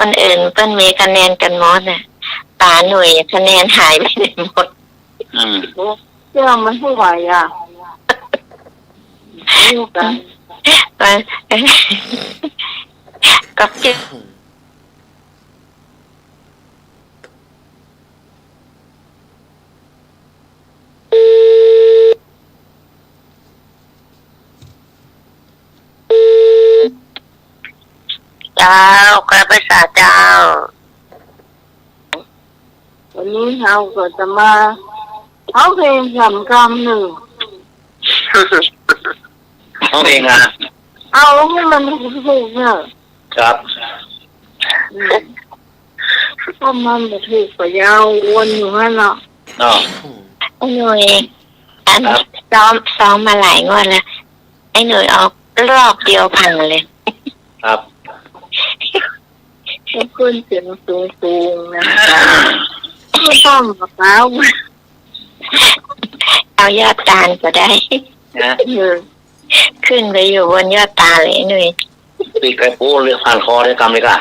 คนอื่นเปิ้นมีคะแนนกันหมดน่ะตาหน่วยคะแนนหายไปไหนหมด เรื่องมันไม่ไหวอ่ะลูกกัน มัน กับจืดเจ้ากระภาษาเจ้า วันนี้เราก็จะมาเอาเพลงสำคำหนึ่ง เขาเองอ่ะ เอาให้มันถูกเนี่ย ครับ ถ้ามันไม่ถูกก็ยาววนอยู่นั่นเนาะ เนาะ ไอ้หน่วยอันซ้อมมาหลายงวดแล้วไอ้หน่วยออกรอบเดียวพังเลย ครับ ให้ขึ้นเสียงสูงๆนะคะไม่ต้องมะพร้าว เอายอดตาลก็ได้ นะ ขึ้นไปอยู่บนยอดตาลเลยไอ้หน่วย ปีกไก่ปูเรื่องผ่านคอได้กรรมเลยค่ะ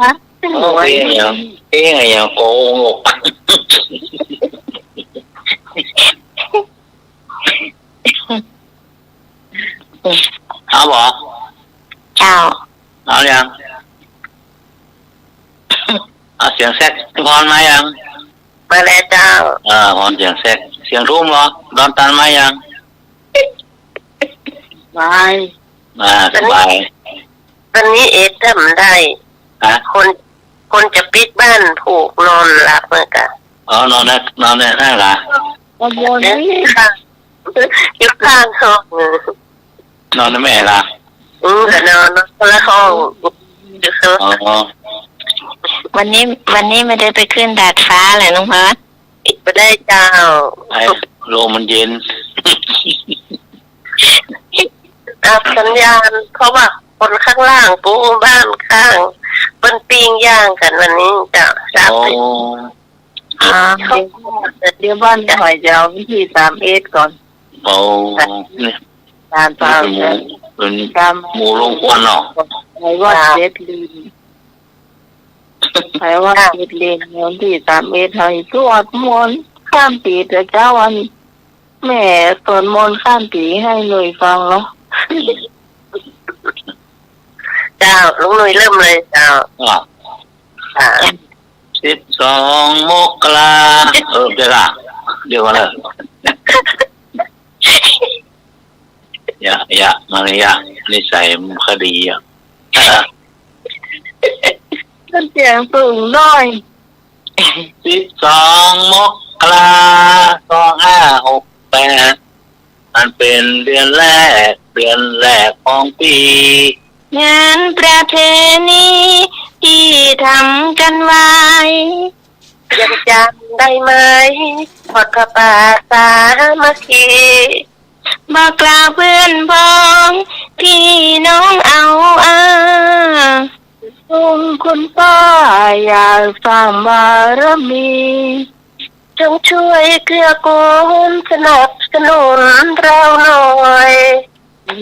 นะ โอ้ยเองไงยังโกงกเอาบ่ เจ้า เอายังเอาเสียงแซกพรมายัง มาแล้วเจ้า พรเสียงแซกเสียงทุ่มเหรอดอนตันมายัง บาย สบาย วันนี้เอทำได้ ฮะ คนจะปิดบ้านผูกนอนหลับเมื่อกัน นอนได้เหรอ ขโมยนี่ อยู่ข้างห้อง นอนได้ไม่เหรอ ก็นอนคนละห้องอยู่ข้าง อ๋อ วันนี้ไม่ได้ไปขึ้นดาดฟ้าเลยน้องพัดไม่ได้เจ้า ไอ้โลมมันเย็น อับสัญญาณเพราะว่าคนข้างล่างปูบ้านข้างเป็นปิ้งย่างกันวันนี้จะทราบ โอ้ เดี๋ยวบ้านหอยจะเอาวิธี3S ก่อน โอ้เนี่ย การเปล่า เป็น การ หมูลงควันเนาะ ใครว่าเจ็ดลีนใครว่าเจ็ดลีนเงินที่3S ให้ตรวจมนต์ข้ามปีแต่เจ้าวันแม่ตรวจมนต์ข้ามปีให้หน่วยฟังเนาะ เจ้าลุงหนุ่ยเริ่มเลยเจ้า 12 มกราเดี๋ยวก่อนเลยอย่ามาเลยนิสัยมันคดีอ่ะ ขึ้นเสียงสูงหน่อย 12 มกรา2568มันเป็นเดือนแรกของปี งานประเพณีที่ทำกันไว้ยังจำได้ไหมทอดกระป่าสามัคคีบอกกล่าวเพื่อนพ้องพี่น้องเอาส่งคุณป้าอยากสร้างบารมี จงช่วยเกื้อกูลสนับสนุนเราหน่อย100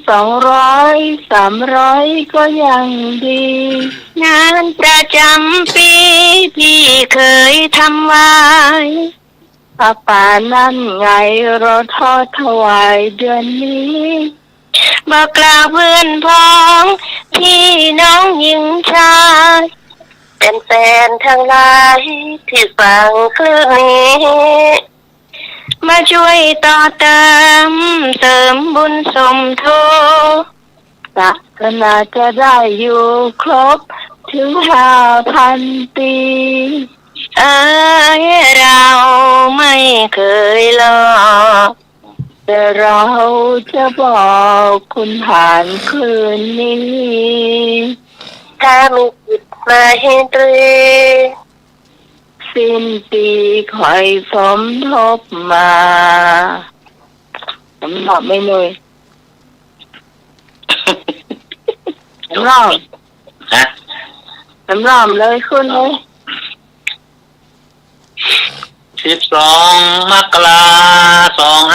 200 300ก็ยังดี งานประจำปีที่เคยทำไว้ ถ้าป่านั่นไงเราทอดถวายเดือนนี้บอกกล่าวเพื่อนพ้องพี่น้องหญิงชายเป็นแฟนทั้งหลายที่ฟังคลื่นนี้มาช่วยต่อเติมเสริมบุญสมทบศาสนาจะได้อยู่ครบถึง5,000 ปีเราไม่เคยหลอกแต่เราจะบอกคุณผ่านคืนนี้ถ้ามีจิตมาให้ตรีสิ้นปีคอยสมทบมาสำหรับไม่เลยสำหรับเลยคุณเลย12 มกราคม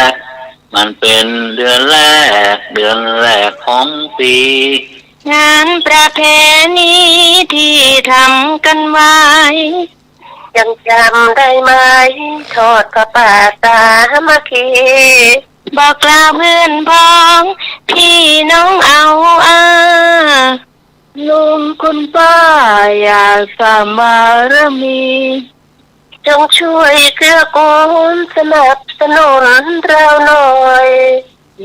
2568มันเป็นเดือนแรกของปีงานประเพณีที่ทำกันไว้ ยังจำได้ไหมทอดพระป่าสามัคคีบอกกล่าวเพื่อนพ้องพี่น้องเอาลุงคุณป้าอยากสามารมี จงช่วยเกื้อกูลสนับสนุนเราหน่อย100 200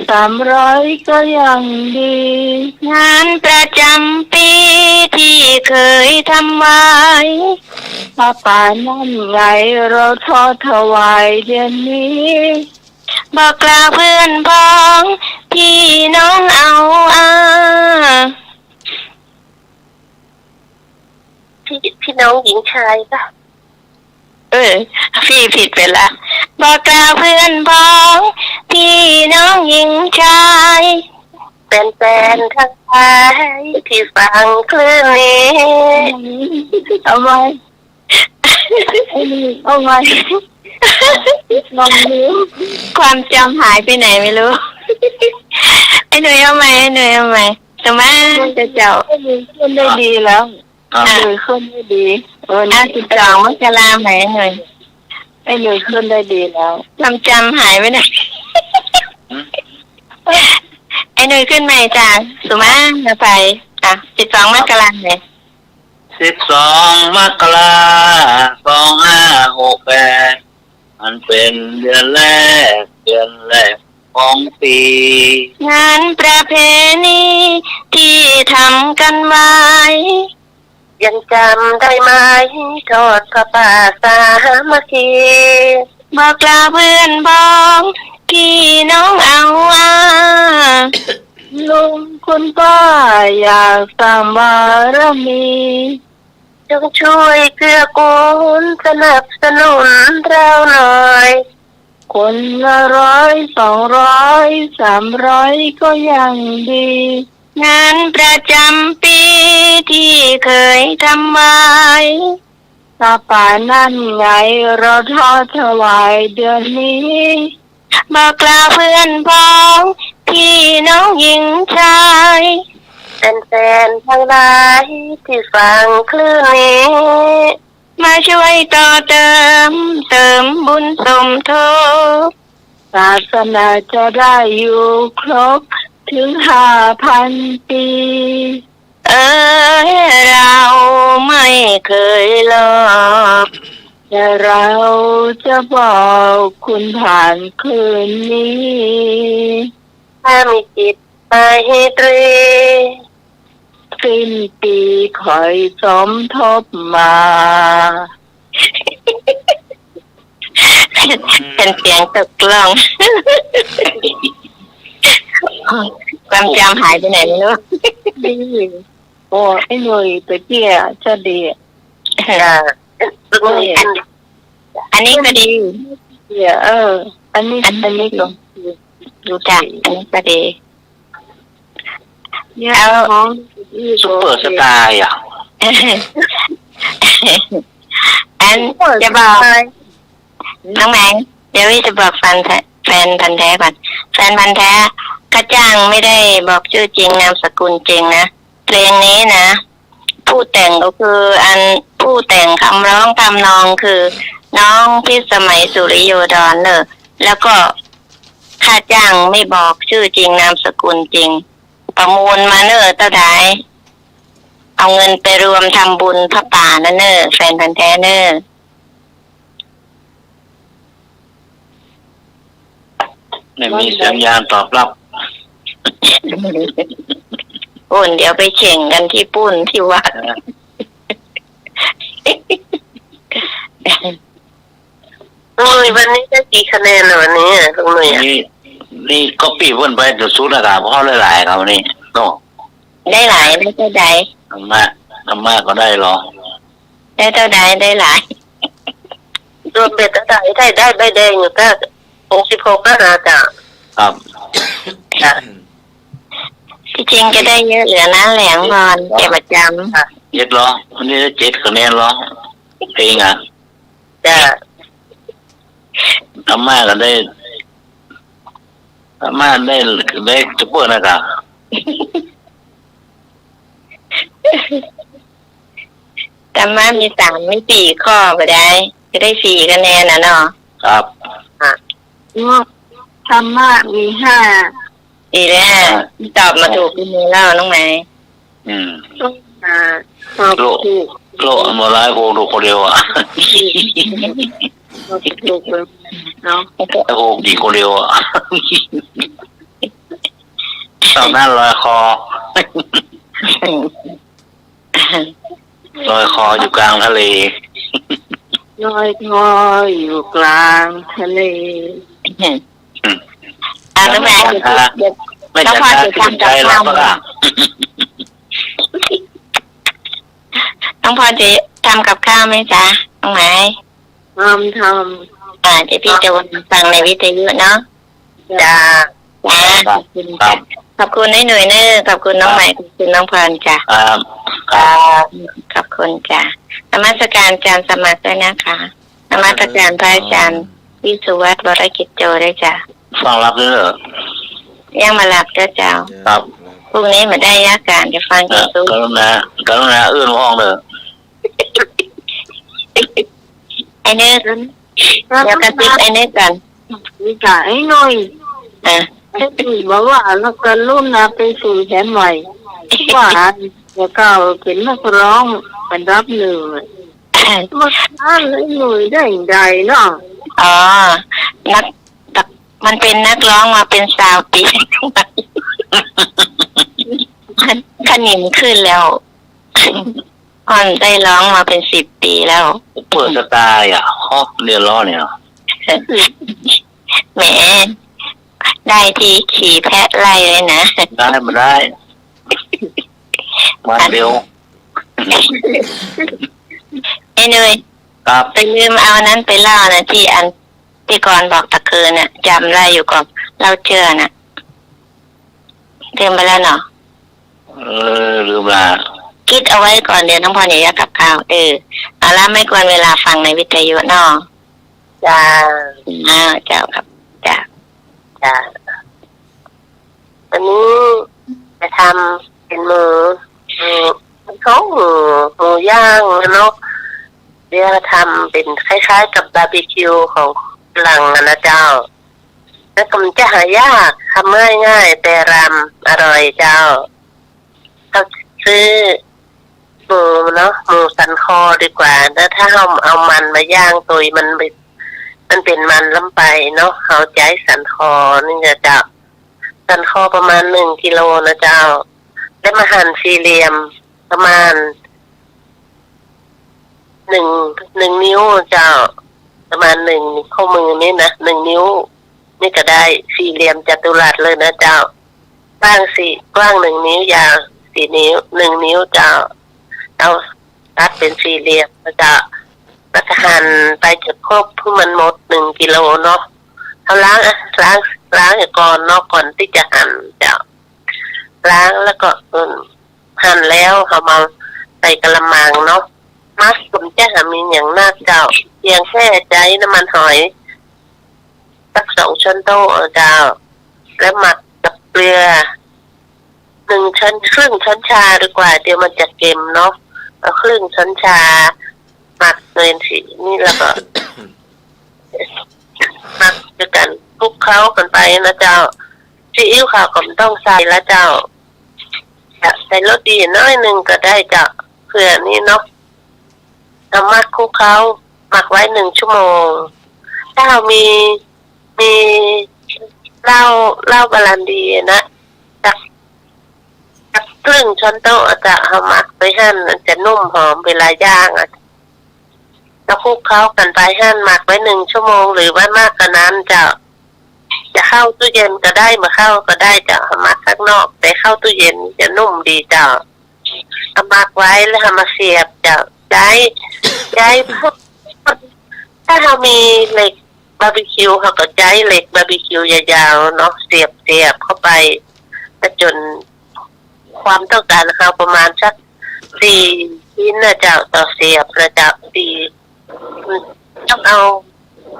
300ก็ยังดี งานประจำปีที่เคยทำไว้ ป้าป่านั่นไงเราทอดถวายเดือนนี้ บอกกล่าวเพื่อนพ้องพี่น้องเอาพี่น้องหญิงชายป่ะพี่ผิดไปละบอกกล่าวเพื่อนพ้องพี่น้องหญิงชายเป็นแฟนทั้งหลายที่ฟังคลื่นนี้เอาไว้เอาไว้ลองดูความจำหายไปไหนไม่รู้ไอ้หนุ่ยเอาไหมสมัยจะเจ้าขึ้นได้ดีแล้วขึ้นได้ดี12 มกราไหมหน่อยไอ้หนุ่ยขึ้นได้ดีแล้วความจำหายไปไหนไอ้หนุ่ยขึ้นใหม่จ้ะสุมาไป12 มกราเนี่ย12 มกราคม 2568มันเป็นเดือนแรกของปีงานประเพณีที่ทำกันไว้ยังจำได้ไหมทอดพระป่าสามัคคีบอกกล่าวเพื่อนพ้องพี่น้องเอาลุงคุณป้าอยากสามารมีจงช่วยเกื้อกูลสนับสนุนเราหน่อยคนละ100 200 300ก็ยังดีงานประจำปีที่เคยทำไว้ป้าป่านั่นไงเราทอดถวายเดือนนี้บอกกล่าวเพื่อนพ้องพี่น้องหญิงชายเป็นแฟนทั้งหลายที่ฟังคลื่นนี้มาช่วยต่อเติมบุญสมทบศาสนาจะได้อยู่ครบถึง 5,000 ปีเราไม่เคยลบแต่เราจะบอกคุณผ่านคืนนี้ถ้ามีจิตไปตรีสิ้นปีคอยสมทบมาเป็นเสียงตกลงความจำหายไปไหนไม่รู้ดีโอ้ไอ้หน่วยไปเที่ยจะดีอันนี้ก็ดีอันนี้ก็ดูจ้ะอันนี้ก็ดีเอาซุปเปอร์สตาร์อันจะบอกน้องแมงเดี๋ยวจะบอกแฟนพันธุ์แท้ก่อนแฟนพันธุ์แท้ก็จ้างไม่ได้บอกชื่อจริงนามสกุลจริงนะเพลงนี้นะผู้แต่งก็คือผู้แต่งคำร้องทำนองคือน้องพิสมัยสุริโยดรเนอะแล้วก็ค่าจ้างไม่บอกชื่อจริงนามสกุลจริงประมูลมาเนอะเท่าใดเอาเงินไปรวมทำบุญพระป่านั่นเนอะแฟนพันธุ์แท้เนอะไม่มีสัญญาณตอบรับปุ่นเดี๋ยวไปเข่งกันที่ปุ่นที่วัดวันนี้ได้กี่คะแนนวันนี้ลุงหนุ่ยนี่ก็ปีเพิ่นไปจะสู้ระดับเขาหลายๆเขานี่ต้องได้หลายได้เท่าใดทำมากก็ได้หรอได้เท่าใดได้หลายรวมเบ็ดเท่าใดได้ใบแดงอยู่ก็66ก็น่าจะครับที่จริงจะได้เยอะเหลือนะแหลงพรเก็บประจำ7หรอวันนี้ได้7คะแนนหรอเพลงจ้ะทำมากก็ได้ซุปเปอร์นะครับ ธรรมะมี3มี4ข้อก็ได้จะได้4คะแนนนะเนาะ ครับ ธรรมะมี5 ดีแล้วตอบมาถูกที่มือเล่าน้องไหม ต้องตอบถูก โลมาไล่โหดูคนเดียวอ่ะ ตอบถูกเลยเนาะ ไอ้โหดีคนเดียวอ่ะตอนนั้นลอยคออยู่กลางทะเล ลอยคออยู่กลางทะเล น้องไหมเดี๋ยว ไม่จัดการขึ้นใจแล้วปะล่ะ น้องพรจะทำกับข้าวไหมจ๊ะน้องไหม ทำ เดี๋ยวพี่จะฟังในวิทยุเนาะจ้าขอบคุณ ครั จ้ะ บ ขอบคุณให้หน่วยเนอร์ขอบคุณน้องใหม่ขอบคุณน้องพรจ้ะ ขอบคุณจ้ะนมัสการอาจารย์สมัครด้วยนะคะนมัสการพระอาจารย์วิสุวัฒน์วรกิจโจด้วยจ้ะ ฟังรับด้วยเหรอ ยังมาหลับเจ้าเจ้า ครับ พรุ่งนี้มาได้ยากการจะฟังกี่ตู้ กรุณาเอื้อนห้องเลย ไอ้เนื้อเดี๋ยวกระติบไอ้เนื้อกัน วิจารไอ้หน่อย อ่ะ ให้ถือว่านักเรียนรุ่นนะไปสู่แถมใหม่ว่าจะก้าวเป็นนักร้องเป็นรับหนึ่งมาท่านเลยหน่วยได้อย่างไรเนาะ อ๋อมันเป็นนักร้องมาเป็น20 ปีขนิมขึ้นแล้วก่อนได้ร้องมาเป็น10 ปีแล้ว เปิดสไตล์อ่ะฮอกเรียนล้อเนี่ย แหมได้ที่ขี่แพะไล่เลยนะ ได้มาได้มาเร็ว ไอ้เนย ครับ ไปลืมเอานั้นไปเล่านะที่ก่อนบอกตะคืนน่ะจำได้อยู่ก่อนเราเจอน่ะลืมไปแล้วเนาะ ลืมละ คิดเอาไว้ก่อนเดี๋ยวน้องพรอย่ากับข้าวเอาละไม่ควรเวลาฟังในวิทยุเนาะจ้าเจ้าครับจ้าวันนี้จะทำเป็นหมูย่างเนาะเรียกทำเป็นคล้ายๆกับบาร์บีคิวของฝรั่งนะเจ้าแล้วก็มันจะหายากทำง่ายๆแต่รำอร่อยเจ้าเราซื้อหมูเนาะหมูสันคอดีกว่าแล้วถ้าเราเอามันมาย่างตัวมันเป็นมันล้ำไปเนาะเขาใช้สันคอนี่จะเจ้าสันคอประมาณ1 กิโลนะเจ้าแล้วมาหั่นสี่เหลี่ยมประมาณหนึ่งนิ้วเจ้าประมาณ1 ข้อมือนี่นะ1 นิ้วนี่ก็ได้สี่เหลี่ยมจัตุรัสเลยนะเจ้ากว้าง1 นิ้วยาว4 นิ้ว1 นิ้วเจ้าเอาตัดเป็นสี่เหลี่ยมนะเจ้าแล้วก็หั่นไปจนครบเพื่อมันหมด1 กิโลเนาะเอาล้างก่อนเนาะก่อนที่จะหั่นเจ้าล้างแล้วก็หั่นแล้วเอามาใส่กระมังเนาะมัสผมจะมีอย่างน่าเจ้าเพียงแค่ใจน้ำมันหอยสัก2 ช้อนโต๊ะเจ้าแล้วหมักกับเกลือครึ่งช้อนชาดีกว่าเดี๋ยวมันจะเค็มเนาะเอาครึ่งช้อนชาหมักเลยสินี่แล้วก็ หมักด้วยกันคลุกเคล้ากันไปนะเจ้าซีอิ๊วขาวก็ไม่ต้องใส่ละเจ้าใส่รสดีน้อยนึงก็ได้เจ้าเพื่อนี่เนาะเอามาคลุกเคล้าหมักไว้1 ชั่วโมงถ้าเรามีเหล้าบาลันดีนะสักครึ่งช้อนโต๊ะจะเอาหมักไปหั่นมันจะนุ่มหอมเวลาย่างแล้วคลุกเคล้ากันไปหั่นหมักไว้1 ชั่วโมงหรือว่ามากกว่านั้นจะเข้าตู้เย็นก็ได้มาเข้าก็ได้จะเอาหมักข้างนอกแต่เข้าตู้เย็นจะนุ่มดีเจ้าเอาหมักไว้แล้วเอามาเสียบจะได้ถ้าเรามีเหล็กบาร์บีคิวเขาก็ใช้เหล็กบาร์บีคิวยาวๆเนาะเสียบเข้าไปจนความต้องการเขาประมาณสัก4 ชิ้นนะเจ้าต่อเสียบนะเจ้าต้องเอา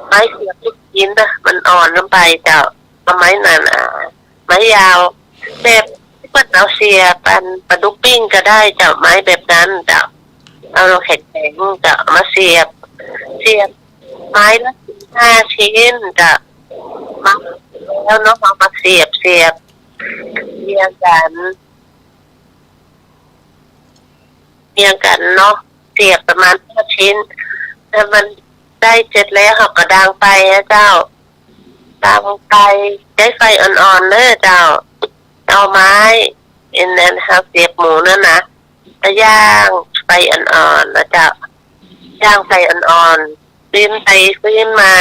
ไม้เสียบทุกชิ้นนะมันอ่อนลงไปเจ้าเอาไม้หนาไม้ยาวแบบก็เอาเสียบปลาดุกปิ้งก็ได้เจ้าไม้แบบนั้นเจ้า เอาเราแข็งจะมาเสียบไม้ละ5 ชิ้นจะมาแล้วเนาะเอามาเสียบเรียงกันเนาะเสียบประมาณ5 ชิ้นแล้วมันได้เสร็จแล้วเขาก็ดังไปนะเจ้าดังไปใช้ไฟอ่อนๆเลยเจ้าเอาไม้อันนั้นเขาเสียบหมูนั่นนะแล้วย่างไฟอ่อนๆแล้วเจ้าย่างไฟอ่อนๆฟื้นไปฟื้นมา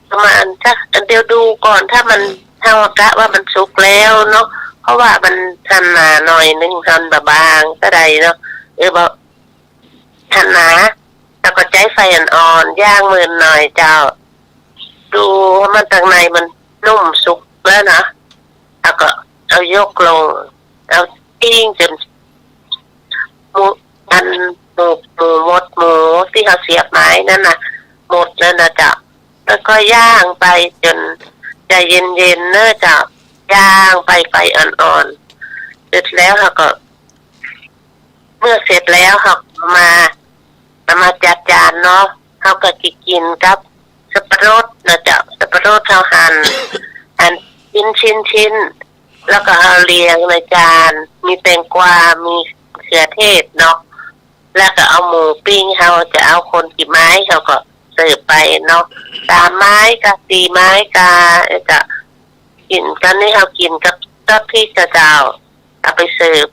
ประมาณสักเดี๋ยวดูก่อนถ้ามันถ้ากะว่ามันสุกแล้วเนาะเพราะว่ามันทันหนาหน่อยนึงทันบางก็ได้เนาะบอกทันหนาแล้วก็ใช้ไฟอ่อนๆย่างมือหน่อยเจ้าดูว่ามันทางในมันนุ่มสุกแล้วนะแล้วก็เอายกลงเอาปิ้งจนหมูที่เขาเสียบไม้นั่นนะหมดแล้วนะเจ้าแล้วก็ย่างไปจนใจเย็นๆเนอะเจ้าย่างไปไฟอ่อนๆเสร็จแล้วเขาก็เมื่อเสร็จแล้วเขามาจัดจานเนาะเขาก็กินกับสับปะรดนะเจ้าสับปะรดเขาหั่นชิ้นแล้วก็เอาเรียงในจานมีแตงกวามีเขือเทศเนาะแล้วก็เอาหมูปิ้งเขาจะเอาคนกี่ไม้เขาก็เสิร์ฟไปเนาะ3 ไม้กับ4 ไม้กับจะกินกันนี่เขากินกับซับพี่เจ้าเอาไปเสิร์ฟ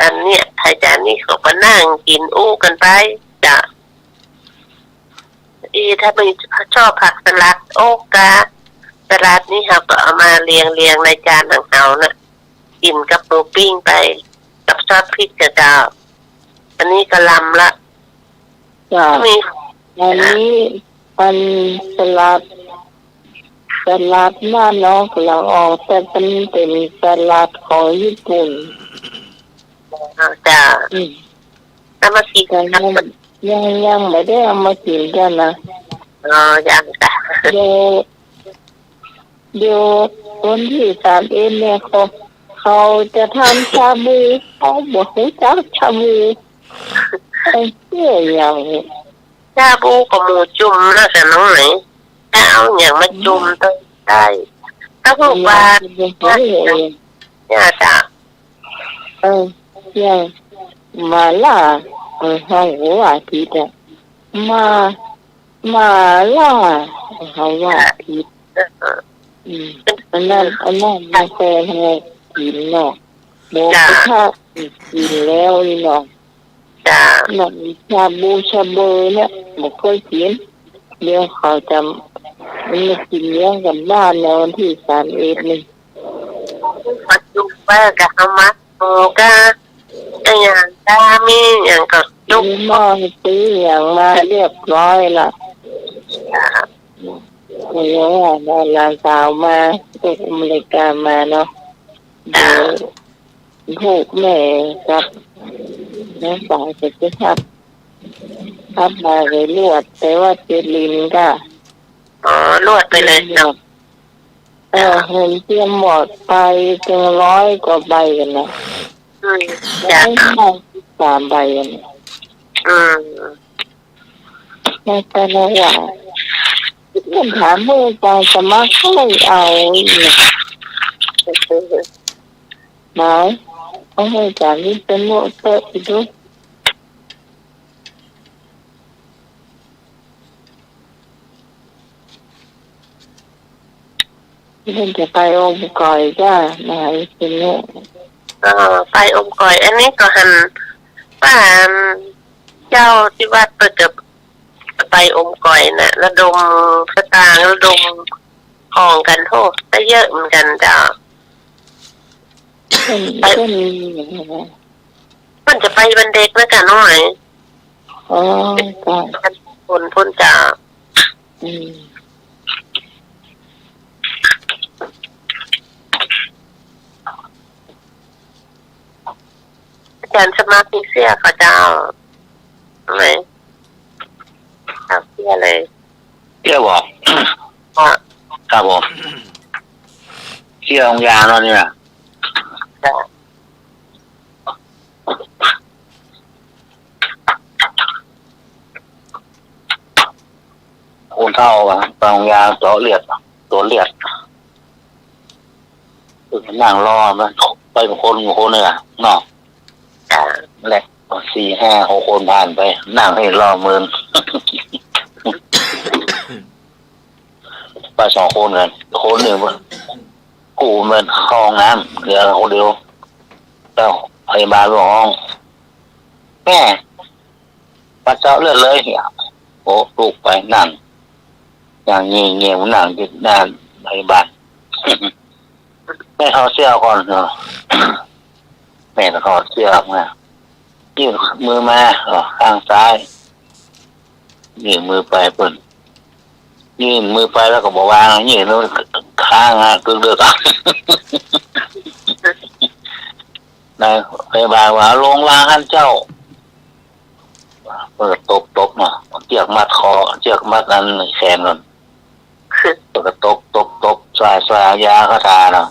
อันเนี้ยไทยจานนี้เขาก็นั่งกินอู้กันไปจ้ะถ้าไม่ชอบผักสลัดโอ้กาสลัดนี่เขาก็เอามาเรียงในจานของเขาน่ะกินกับหมูปิ้งไปกับซอสพริกเจ้าอันนี้ก็ลำละจ้ะมีอันนี้มันสลัดบ้านเนาะเราออกแต่เป็นสลัดของญี่ปุ่นจ้ะเอามากินกันยังไม่ได้เอามากินกันนะยังจ้ะเดี๋ยววันที่31เนี่ยเขาจะทำชาบูเขาบอกให้จับชาบูไอ้เหี้ยอย่างนี้ชาบูกับหมูจุ่มแล้วแต่น้องไหนถ้าเอาอย่างมาจุ่มต้องได้ถ้าพวกว่าเนี่ยจ้ะยังมาล่าห้องหัวผิดอะมาล่าเขาว่าผิดอันนั้นมาแฟนให้กินเนาะบอกถ้ากินแล้วนี่เนาะหนังชาบูเนี่ยบอกเคยกินเดี๋ยวเขาจะมันมากินเลี้ยงกันบ้านในวันที่31นี่มาจุ่มไปกับเขามัดโมกาอย่างตามีอย่างกับจุ่มหม้อตีอย่างมาเรียบร้อยละเดี๋ยวหลานสาวมาจากอเมริกามาเนาะเดี๋ยวพูกแม่กับน้องสาวจะทับมาเลยลวดแต่ว่าเจลินก็ลวดไปเลยเนาะเห็นเตรียมหมดไปถึง100 กว่าใบกันนะจ้ะ3 ใบกันไม่เป็นไรอ่ะมันถามเมื่อใจจะมาเขาไม่เอาเนี่ยไหนเขาให้จานนี้เป็นโมเตอร์อีกด้วยเพิ่งจะไปอมก่อยจ้าไหนเป็นโมไปอมก่อยอันนี้ก็หันป้าเจ้าที่วัดเปิดกับไปอมก่อยนะระดมสตางค์ระดมของกันโทษได้เยอะเหมือนกันจ้ามันจะไปวันเด็กแล้วกันน้อยพ้นจ้าอาจารย์สมาธิเสียเขาเจ้าไหมเสียเลยเสียบอกครับผมเสียองยาเนาะเนี่ย คนเท่าบางยาตัวเลือดนั่งรอมันไปบางคนเนี่ยเนาะแหละ4-5-6 คนผ่านไปนั่งให้รอเมิน ไป2 คนกันคนหนึ่งกูมันเข้าห้องน้ำเหลือคนเดียวแล้วพยาบาลบอกแม่ปัสสาวะเลือดเลยเหี้ยโอ้ลูกไปนั่งอย่างเงี้ยมันนั่งที่หน้าพยาบาล แม่เขาเสื้อก่อนเนาะ แม่เขาเสื้อมายื่นมือมาข้างซ้ายยื่นมือไปเปิ่นยื่นมือไปแล้วก็บอกวางยื่นแล้วข้างกึ่งเดือด นายพยาบาลว่าลงวางท่านเจ้าเปิดตบเนาะเชือกมัดคอเชือกมัดนั้นแขนก่อนเปิดตบสายยาคาถาเนาะ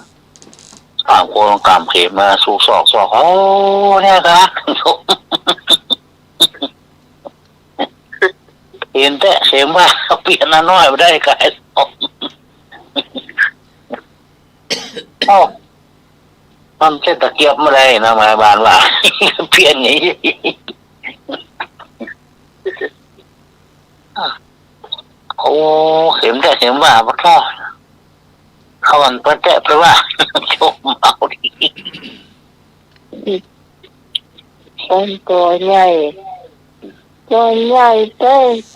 3 คนกำเข็มมาสู้ศอกโอ้เนี่ยครับ เห็นแต่เข็มว่าเปลี่ยนน้อยไม่ได้กายเอ้ามันเส้นตะเกียบไม่ได้นะมาบานว่า เปลี่ยนอย่างนี้โอ้เข็มแต่เข็มว่าปะท้อเขาวันประแตะเพราะว่าโชมเอาดี คนตัวใหญ่แต่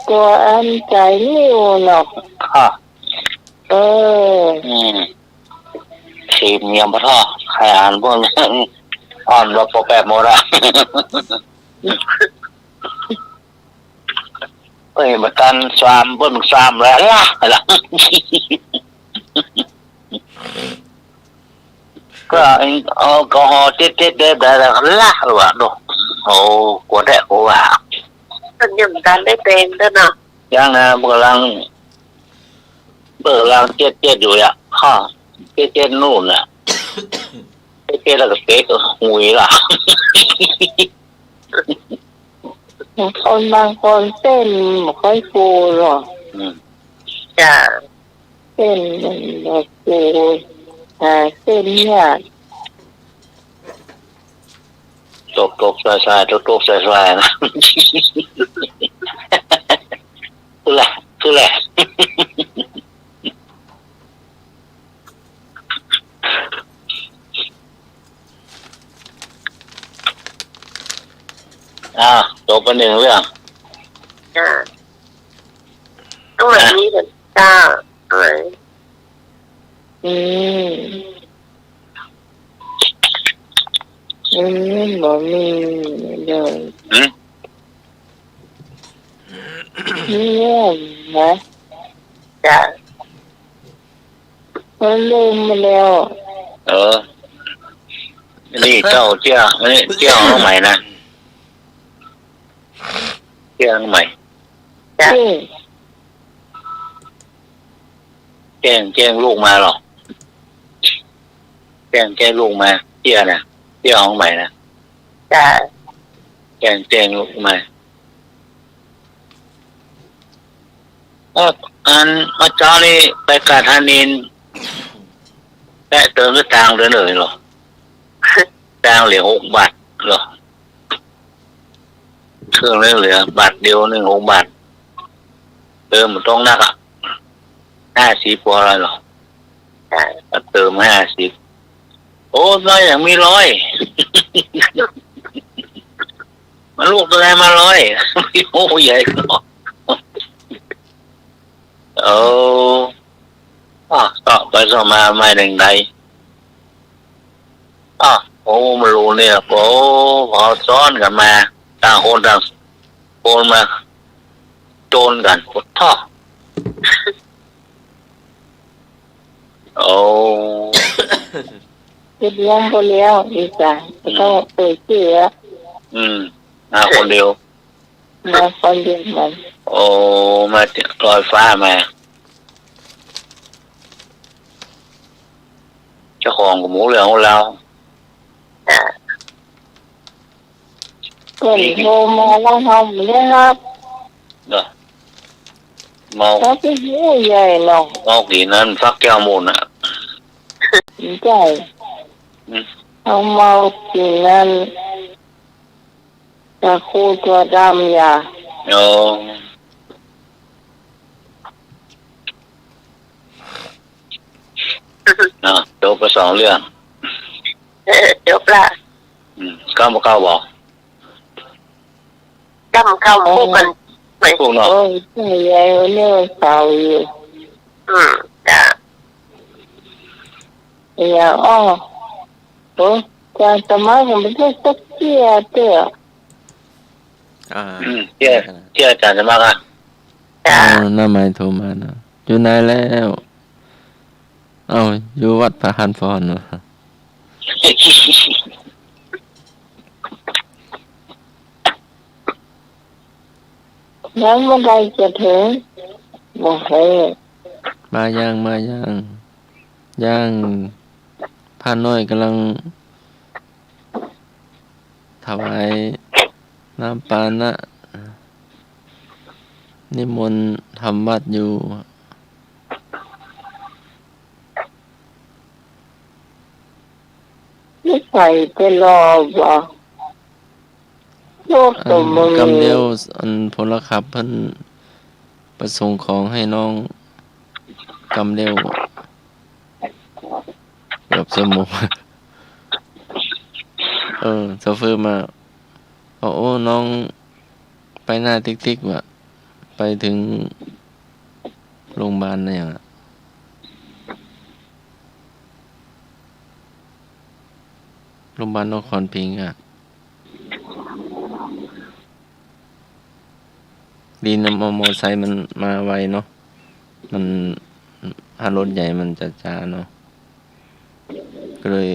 ตัวอันใจนิ่วหรอก ค่ะ Ừ. เข็มยังปะท้อใครอ่านพวกนี้อ่อนเราโปรแปรหมดอะ เอ้ยมาตัน3 เบิ้ล3แล้วล่ะ ก็เอาแอลกอฮอล์เจ็ดได้แล้วล่ะหรือว่าดูโอ้กลัวแดกกลัวว่า มันยังดันได้เป็นด้วยเนาะ ยังนะเบอร์ลังเจ็ดอยู่อ่ะข้อเจ็ดนู่นน่ะเจ็ดแล้วก็เต๊กหุยล่ะ คนบางคนเส้นไม่ค่อยฟูหรอก จ้ะ เส้นมันแบบฟูเส้นเนี่ย ตกสายตกสายนะ คือแหละจบไป1 เรื่อง จ้ะต้องแบบนี้เถอะจ้าอะไร อืมบ่มีเลย เนี่ยนะ จ้ะ มันลืมมาแล้ว นี่เจ้าเจ้าน้องใหม่นะเจ้าน้องใหม่ จ้ะ จริง แจ้งลูกมาหรอแจ้งลูกมาเจ้านะเจ้าน้องใหม่นะ จ้ะ แจ้งลูกมาอันอาจารย์นี่ไปกาธานินแปะเติมก็ตังค์เลยหรอตังค์เหลือ6 บาทหรอเครื่องเหลือบาทเดียว6 บาทเติมมันต้องนัก50 กว่าอะไรหรอเติม50โอ้น้อยอย่างมี100 มันลูกตัวไหนมา100 โอ้ใหญ่กว่าต่อไปต่อมาไม่ได้ไงโอ้มารู้เนี่ยโอ้พอซ้อนกันมาต่างคนต่างโอนมาโจนกันโอ้ท่อโอ้ คิดเลี้ยงก็เลี้ยงดีจ้ะก็เปิดเชื่อ คนเดียว มาคนเดียวมัน โอ้มาลอยฟ้ามาเจ้าของกับหมูเหลืองของเรา เกิดโทรมาแล้วทำเนี่ยครับ เนาะ เมา ถ้าเป็นผู้ใหญ่เนาะ เมากี่นั้นฟักแก้วมูลอ่ะ ใช่เอาเมากินนั้นแต่ครูตัวดำอย่า โอ้จบไปสองเรื่อง จบละ ก้าวมาก้าวบอก จำเข้าคู่กันไหม พวกเนาะ โอ้ยใช่ใหญ่เนี่ยเก่าอยู่ จ้ะ อย่างอ้อโอ้การสมัยผมไม่ได้สักเที่ยเด้อ เที่ยอาจารย์จะมากอ่ะ จ้ะ หน้าไม้โทรมานะอยู่ไหนแล้วเอาอยู่วัดพระหันพรเนาะ แล้วเมื่อใดจะถึงบอกให้ มาย่างย่างพาน้อยกำลังถวายน้ำปานะนิมนต์ทำวัดอยู่ ไม่ใส่ไปรอบอกโลกตัวมึง กำเดียวอันพลขับเพิ่นประสงค์ของให้น้องกำเดียวเกือบชั่วโมง โซเฟอร์มาบอกโอ้น้องไปหน้าติ๊กๆว่ะไปถึงโรงพยาบาลเนี่ยโรงพยาบาลนครพิงค์อ่ะดีนะมอไซค์มันมาไวเนาะมันถ้ารถใหญ่มันจะช้าเนาะก็เลย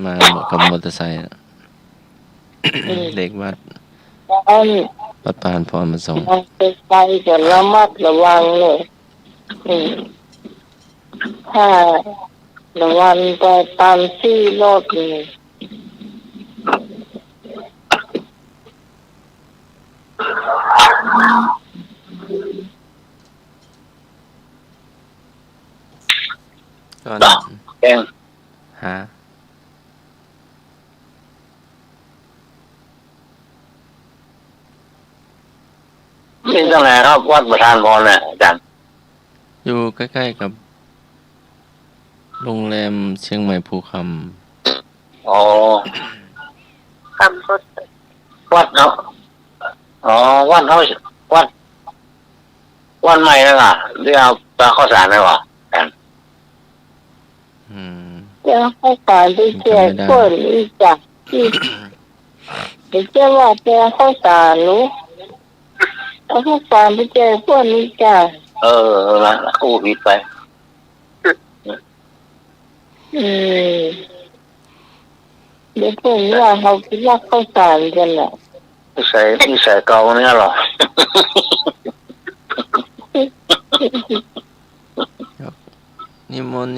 มากับมอเตอร์ไซค์อะเด็กวัด อัน วัดปานพรมาส่ง มันไปไปจะระมัดระวังเลยถ้าระวังไปตามที่รถนี่ ก็ แกง หา เป็นตั้งแต่ครับวัดประธานพรเนี่ยอาจารย์ อยู่ใกล้ๆกับโรงแรมเชียงใหม่ภูค อ๋อ คำพูด วัดเนาะอ๋อวัดเขาวัดใหม่แล้วล่ะเรียกปลาข้าวสารได้ป่ะอาจารย์ ำ จะให้การไปแจกคนอีกจ้ะที่เดี๋ยวจะว่าแจกข้าวสารรู้เอาข้าวสารไปแจกคนอีกจ้ะ ละกู้ผิดไป เดี๋ยวพวกนี้ว่าเขาคิดว่าข้าวสารกันแหละ นิสัยเก่าเนี่ยหรอ นิมนต์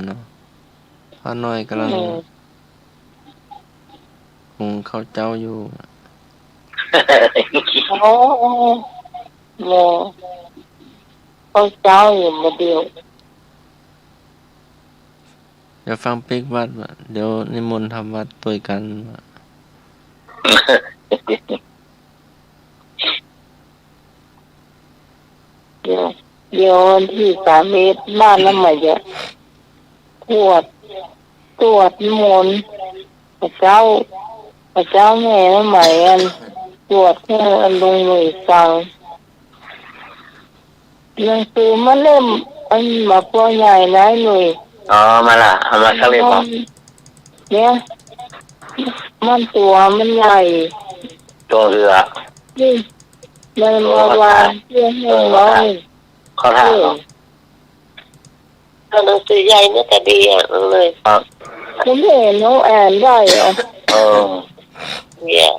เนาะพาน้อยกำลังคงเข้าเจ้าอยู่ โอ้โหเขาเจ้าอยู่มาเดียว เดี๋ยวฟังปิกวัดว่ะเดี๋ยวนิมนต์ทำวัดตัวกันว่ะ เดี๋ยววันที่30บ้านแล้วมาจะตรวจมนต์พระเจ้าแม่แล้วใหม่อันตรวจให้อันลงหน่วยฟังหนังสือมาเล่มอันมาปอใหญ่นายหน่วย อ๋อมาละเอามาสักเล่มบอก เนี่ยมันตัวมันใหญ่ ตัวเรือ นี่มันมาวางเพื่อให้น้อง เขาถามเนาะ หนังสือใหญ่เนี่ยแต่ดีอ่ะเลย คุณเห็นน้องแอนได้เหรอ เนี่ย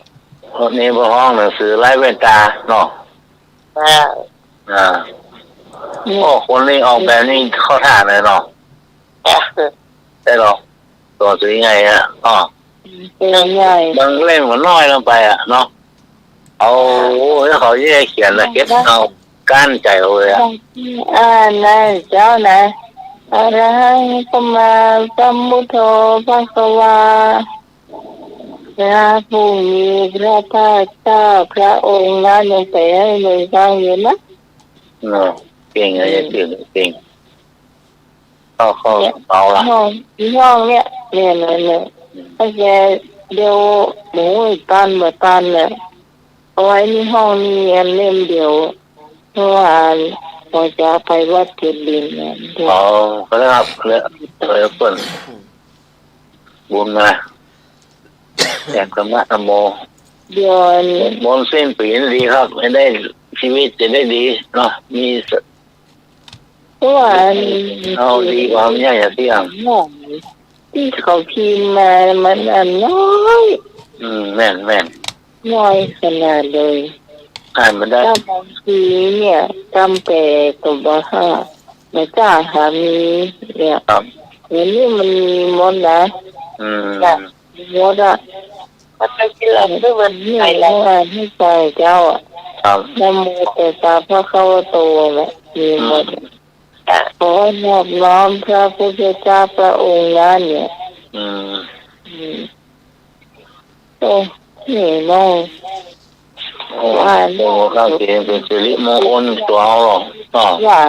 คนนี้บนห้องหนังสือไล่เวนตาเนาะ อ่า โอ้คนนี้ออกแบบนี้เข้าท่าเลยเนาะได้หรอตัวสวยไงอ่ะอ๋อ เป็นใหญ่ บางเล่มก็น้อยลงไปอ่ะเนาะ เอาแล้วเขาจะเขียนละเก็บเอาก้านใจเอาเลยอ่ะ นะเจ้านะอะระหังสัมมาสัมพุทโธภะคะวาพระผู้มีพระภาคเจ้าพระองค์นั้นยังแปลให้หนูฟังอยู่นะ เนาะเก่งอะไรเก่งเก่งเขาเอาละ ห้องเนี่ยถ้าแกเดี๋ยวหมูตันเมื่อตันเนี่ยเอาไว้ในห้องนี้อันเล่มเดียวเพราะว่าพอจะไปวัดเจ็ดดินเนี่ย อ๋อก็แล้วครับแล้วเปิ่นบุญมาแจกธรรมะธรรมโม เดี๋ยว มนต์สิ้นปีนดีครับไม่ได้ชีวิตจะได้ดีเนาะมี เพราะว่า เอาดีความยากเที่ยง ที่เขาพิมพ์มามันอันน้อย แม่นน้อยขนาดเลย อ่านมันได้ ถ้าบางทีเนี่ยจำแต่ตัวบ้าไม่กล้าหามีเนี่ย ครับ อย่างนี้มันมีมดนะมดอ่ะถ้าไปกินหลังด้วยมันนี่อะไรให้ใจเจ้าอ่ะ ครับ นโมตัสสะภะคะวะโตแหละมีหมดขอนอบน้อมพระพุทธเจ้าพระองค์นั้นเนี่ยโอ้นี่น้อง โอ้โหข้าวเกงเป็นสิริมงคลตัวเอาหรอกอ๋อ ว่า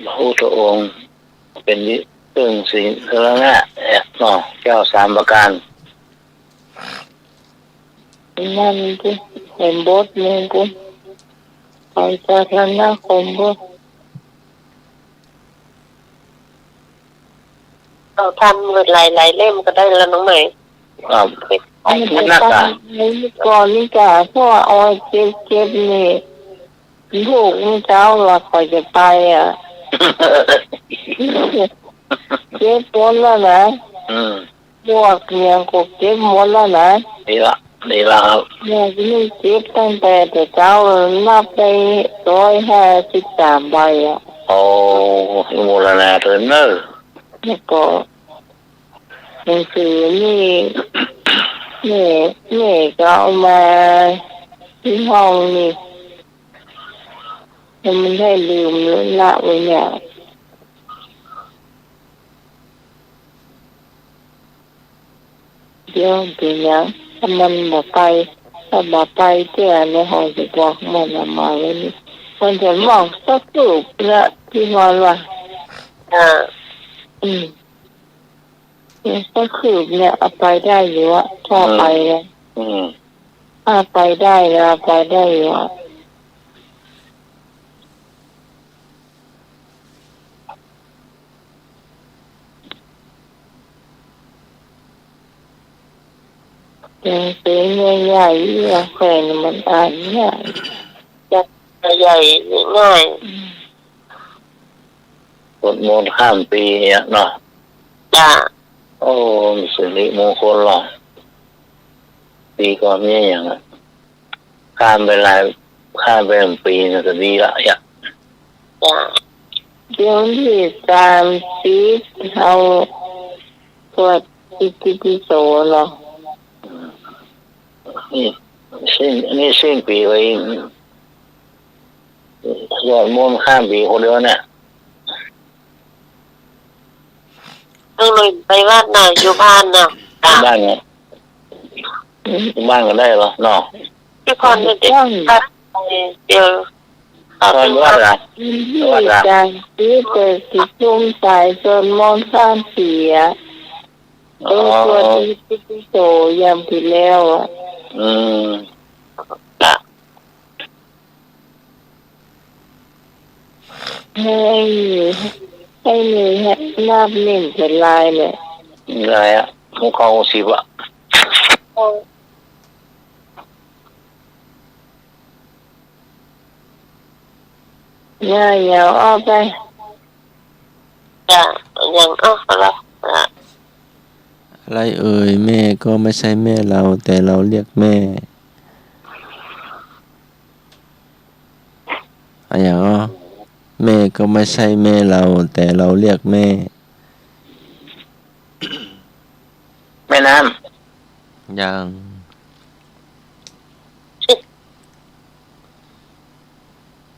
พระพุทธองค์เป็นเรื่องสิ่งสารณะเนาะเจ้าสามประการ นั่นกูเห็นบทมึงกูไปจากนั้นนะคมกู เราทำหลายเล่มก็ได้แล้วน้องใหม่ ครับ อันนี้ มันน่าจะ นี่ก่อนนี่จ้ะเพราะว่าเอาเจ็บนี่ลูกนี่เจ้าว่าคอยจะไปอ่ะเจ็บหมดแล้วนะพวกเนี่ยกูเจ็บหมดแล้วนะ ดีละครับ เนี่ยนี่เจ็บตั้งแต่เจ้านับไป153 ใบอ่ะ โอ้โมรณาเถินเนอร์ แล้วก็หนังสือนี่ก็เอามาที่ห้องนี่มันได้ลืมละไว้เนี่ยเดี๋ยวเป็นยังถ้ามันมาไปถ้ามาไปเจ้าในห้องจะบอกมันมาไว้นี่มันจะมองสักรูปละที่นอนว่าก็คือเนี่ยเอาไปได้อยู่อะถ้าไปเลยถ้าไปได้แล้วไปได้อยู่อะเป็นใหญ่ๆอย่างแขวนมันอ่านง่าย ใหญ่ง่าย สวดมนต์ข้ามปีเนี่ยเนาะ จ้า โอ้สิริมงคลหรอปีก่อนเนี่ยอย่างข้ามไป1 ปีน่ะก็ดีละจ้อ่ะา เดี๋ยวที่30เอาตรวจอิติปิโสเหรอนี่สิ้นปีไปสวดมนต์ข้ามปีคนเดียวเนี่ย ต้องเลยไปบ้านน่ะอยู่บ้านน่ะ บ้านไงบ้านก็ได้เหรอเนาะ ที่คนจะเดี๋ยว ตอนว่าอะไร ที่การที่เปิดกิจชุมสายจนมองข้ามเสียตัวอิติปิโสยามที่แล้วอ่ะให้มีนาบนิ่มเป็นลายเนี่ย อะไรอ่ะมุขเขา10 อ่ะอย่าออกไป จ้าอย่างแล้ว อะไรเอ่ยแม่ก็ไม่ใช่แม่เราแต่เราเรียกแม่อะไรอย่างแม่ก็ไม่ใช่แม่เราแต่เราเรียกแม่ น้ ยัง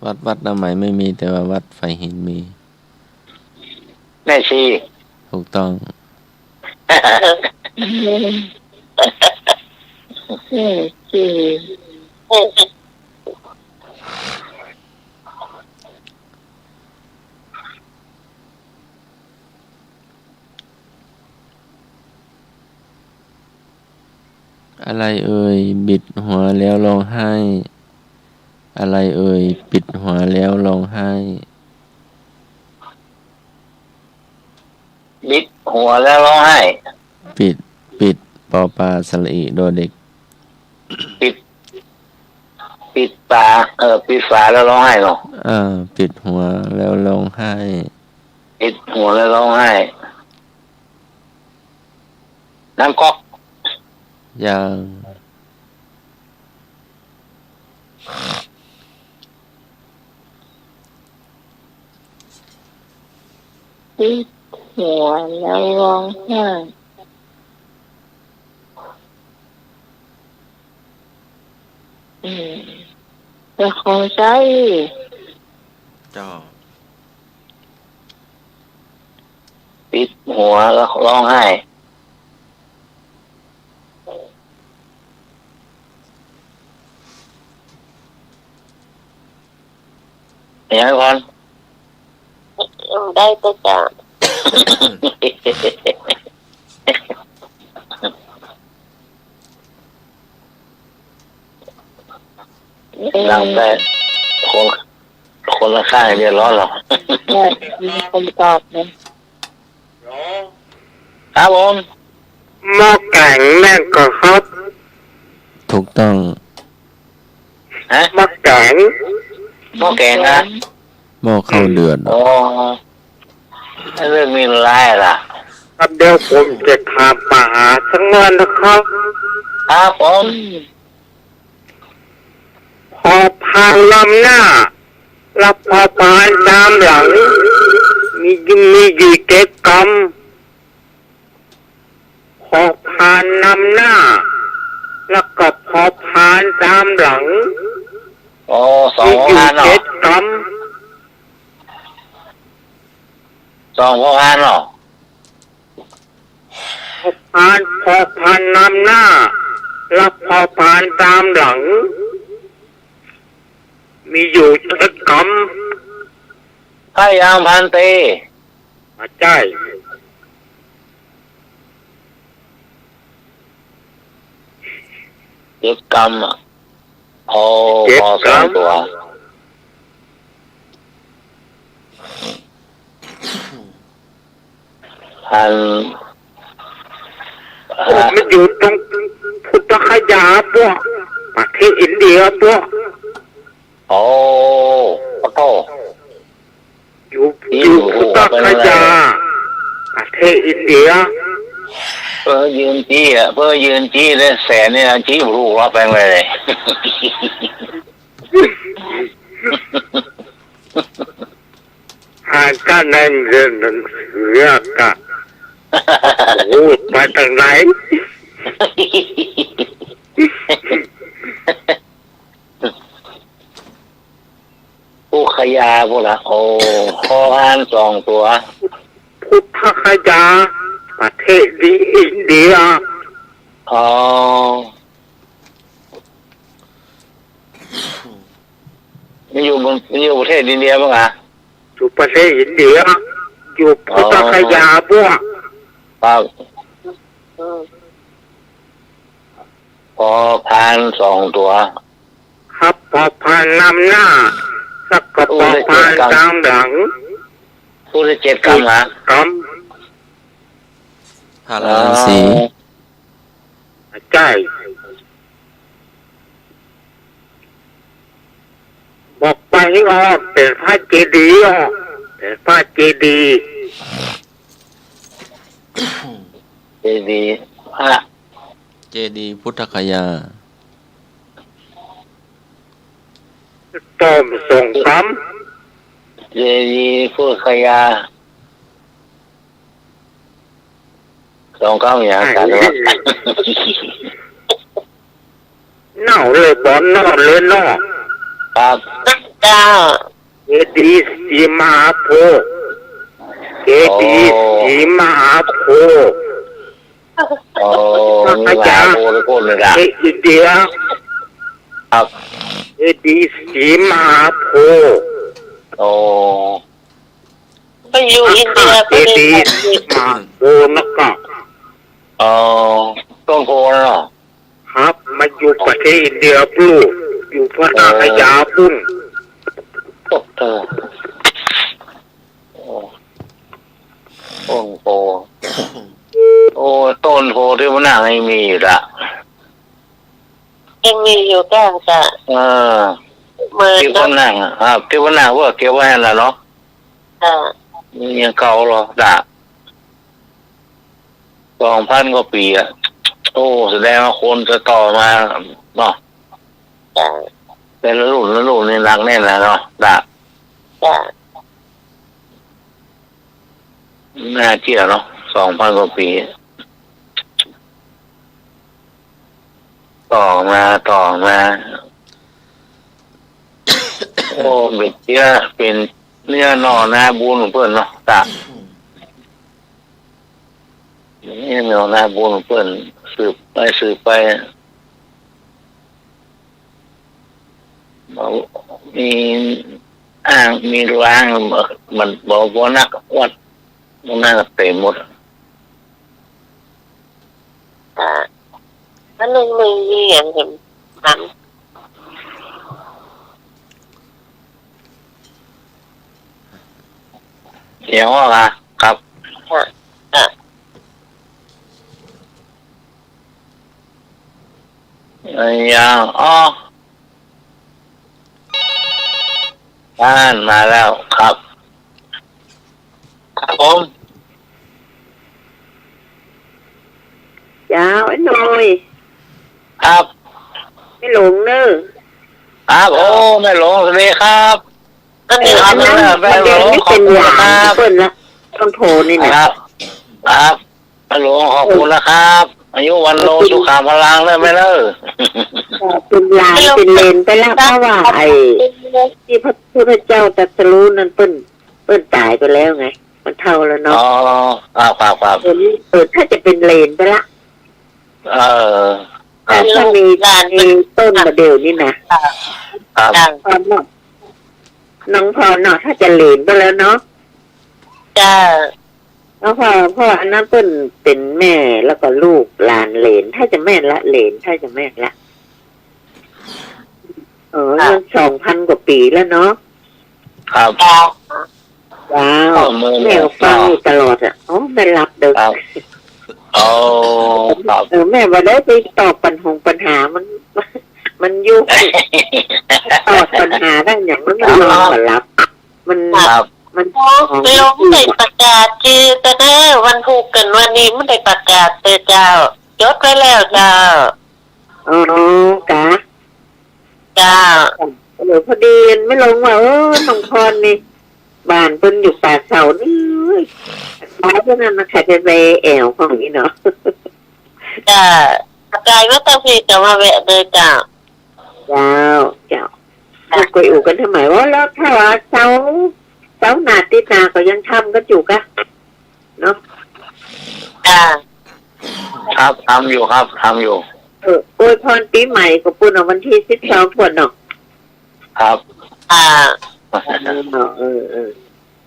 วัดน้ำไหมไม่มีแต่ว่าวัดไฟหินมี ำแม่ชี ถูกต้อง จริง อะไรเอ่ยบิดหัวแล้วร้องไห้ อะไรเอ่ยปิดหัวแล้วร้องไห้ บิดหัวแล้วร้องไห้ ปิดปอปลาสระอีโดเด็ก ปิดฝาปิดฝาแล้วร้องไห้เหรอ ปิดหัวแล้วร้องไห้ ปิดหัวแล้วร้องไห้น้ำก๊อก ยัง ปิดหัวแล้วร้องไห้จะเข้าใจ จ้อ ปิดหัวแล้วร้องไห้ยังไงก่อนได้แต่จ้านั่งแต่คนละข้างเรียนร้อนหรอ มีคนตอบนะ เนาะ ครับผม หม้อแกงแม่งก็ครับ ถูกต้อง ฮะ หม้อแกง หม้อแกงนะ หม้อข้าวเดือด โอ้เรื่องมีร้ายล่ะ ครับเดี๋ยวผมจะทาป่าสักวันนะครับ ครับผม พอพานลำหน้ารับพอพานตามหลัง มีอยู่เจ็ดกำพอพานนำหน้า แล้วก็พอพานตามหลัง โอ้สอ มี ง อยู่ พันเนาะ เจ็ดก สองพันเนาะ ำพอพานนำหน้ารับพอพานตามหลัง มีอยู่เจ็ดก พยายามพันตี ำใช่ เจ็ดกรรมอ่ะโอ้พอสองตัวพัน มันอยู่ตรงพุทธคยาพวกประเทศอินเดียพวก โอ้โอ้โห อยู่พุทธคยาประเทศอินเดีย เพื่อยืนจี้อ่ะเพื่อยืนจี้เลยแสนเนี่ยจี้บลูรับไปเลย อ่านการนั่งเรียนหนังสือกะพูดมาจากไหน ผู้ขยาพวกละโอ้พอพานสองตัว พุทธคยาประเทศอินเดีย อ๋อมีอยู่ประเทศอินเดียบ้างอ่ะ อยู่ประเทศอินเดียอยู่พุทธคยาพวก ครับพอพานสองตัว ครับพอพานนำหน้าสักก็พอพานตามหลัง ผู้ที่เจ็ดกรรมอ่ะ ก พาราณสี ำใช่บอกไปนี่อ๋อเป็นพระเจดีย์อ๋อเป็นพระเจดีย์ ดีพระ เจดีย์พุทธคยา ต้มส่งก เจดีย์ผู้ขยาเค ต้องก้าวอย่างกันวะ นอกเลยบอลนอกเลยนอก ครับ เจ้า เอดีสีมหาโพธิ์เอดีสีมหาโพธิ์ โอ้มีหลายโบทุกคนเลยนะ เอเดีย ครับ เอดีสีมหาโพธิ์ โอ้ ไปอยู่อินเดีย เอดีสีมหาโพธิ์นะครับ ต้นโพนะเนาะ ครับมาอยู่ประเทศอินเดียปลูกอยู่พระนาคยาพุ่ง ต้นโพต้นโพโอ้ต้นโพที่มันนั่งไม่มีอยู่ละ ยังมีอยู่แก้วจ้ะ เมื่อ ที่มันนั่งครับที่มันนั่งว่าเกี่ยวไว้แล้วเนาะ จ้ะ มียังเก่าหรอด่า2,000 กว่าปีอะโอ้แสดงว่าคนจะต่อมาเนาะ จ้ะ เป็นรุ่นนี่หนักแน่นแล้วเนาะด่า จ้ะ น่าเชื่อเนาะ2,000 กว่าปี ต่อมา โอ้เป็นเชื่อเป็นเนื้อนอหน้าบุญของเพื่อนเนาะด่านี่เนื้อหน้าบุญของเพื่อนสืบไปมีอ้างมีร้างมันบอกว่านักวัดมันน่าจะเต็มหมด จ้ะแล้วลุงมีอย่างเห็นท เสียงว่าไงครับ ำจ้ะจ้ะ ยังบ้านมาแล้วครับครับผม ยาวไอ้หน่อย ครับ ไม่หลงเนอะ ครับโอ้แม่หลวงสวัสดีครับ ก็มี อันนั้นประเด็นนี่เป็นหลานเปิ้นละต้นโพนี่ ค นะ รับครับแม่หลวงขอบคุณนะครับ อายุวันโลสุขาพลังเลยไหมเล่ะ เป็นหลานเป็นเลนไปแล้วเพราะว่าไอ้ที่พระพุทธเจ้าตรัสรู้นั้นเปิ้นตายไปแล้วไง มันเท่าแล้ว อ๋อ เนาะ ครับ ถ้าจะเป็นเลนไปละ เออ แต่ถ้ามีต้นมาเดียวนี่นะครับ จ้ะ พรเนาะน้องพรเนาะถ้าจะเลนไปแล้วเนาะ จ้ะ แล้วพ่ออันนั้นเปิ้นเป็นแม่แล้วก็ลูกหลานเหลนถ้าจะแม่นละเหลนถ้าจะแม่นละมัน2,000 กว่าปีแล้วเนาะ ครับ จ้ะ ว้าวแม่ฟังอยู่ตลอดอ่ะไม่รับเด้อ ครับโอ้ครับ แม่ว่าได้ไปตอบปัญหามันยุ่งตอบปัญหาได้อย่างมันไม่ยอมมารับ มัน ครับ มัน ลงได้ประกาศชื่อแต่เด้อวันถูกกันวันนี้ไม่ได้ประกาศเตอเจ้าจดไว้แล้วเจ้า อ๋อกะ เจ้า พอดีไม่ลงว่าน้องพรนี่บ้านเพิ่นอยู่ป่าเสานี่ฟ้าเพิ่นนั้นใครไปแอวของนี่เนาะ จ้าประกาศว่าต้องพี่จะมาแวะเด้อเจ้า เจ้าจะคุยอู่กันทำไมว่าแล้วถ้าว่าเสาหนาติดนาก็ยังทำกันอยู่กะเนาะ จ้า ครับทำอยู่ครับทำอยู่ อวยพรปีใหม่กับปุ่นวันที่12คนเนาะ ครับ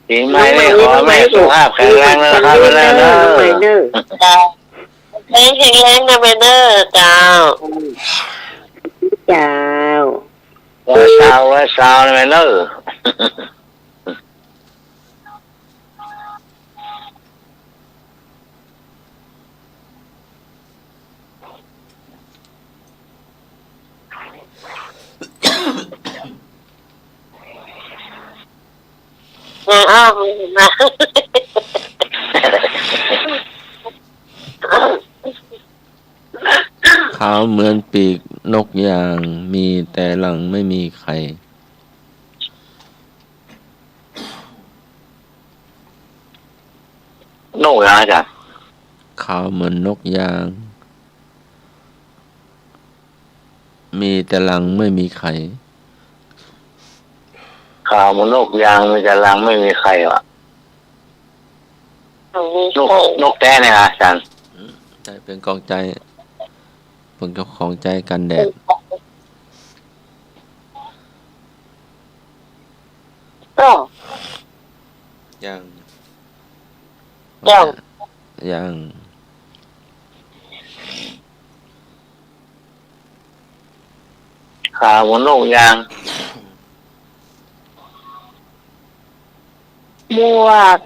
ปีใหม่นี่ขอแม่สุขภาพแข็งแรงนะครับเวลาเนอะ จ้าให้แข็งแรงนะแม่เด้อเจ้า เจ้า ว่าสาวนะแม่เนอะอ้าวมา ขาวเหมือนปีกนกยางมีแต่หลังไม่มีไข่ โน่นะอาจารย์ ขาวเหมือนนกยาง มีแต่รังไม่มีไข่ ข่าวมันนกยางมีแต่รังไม่มีใครวะนกแต้เนี่ยอาจารย์ ใจเป็นกองใจเป็นเจ้าของใจกันแดด ก็ ยัง ยัง ยัง ข่าวมันนกยาง หมวก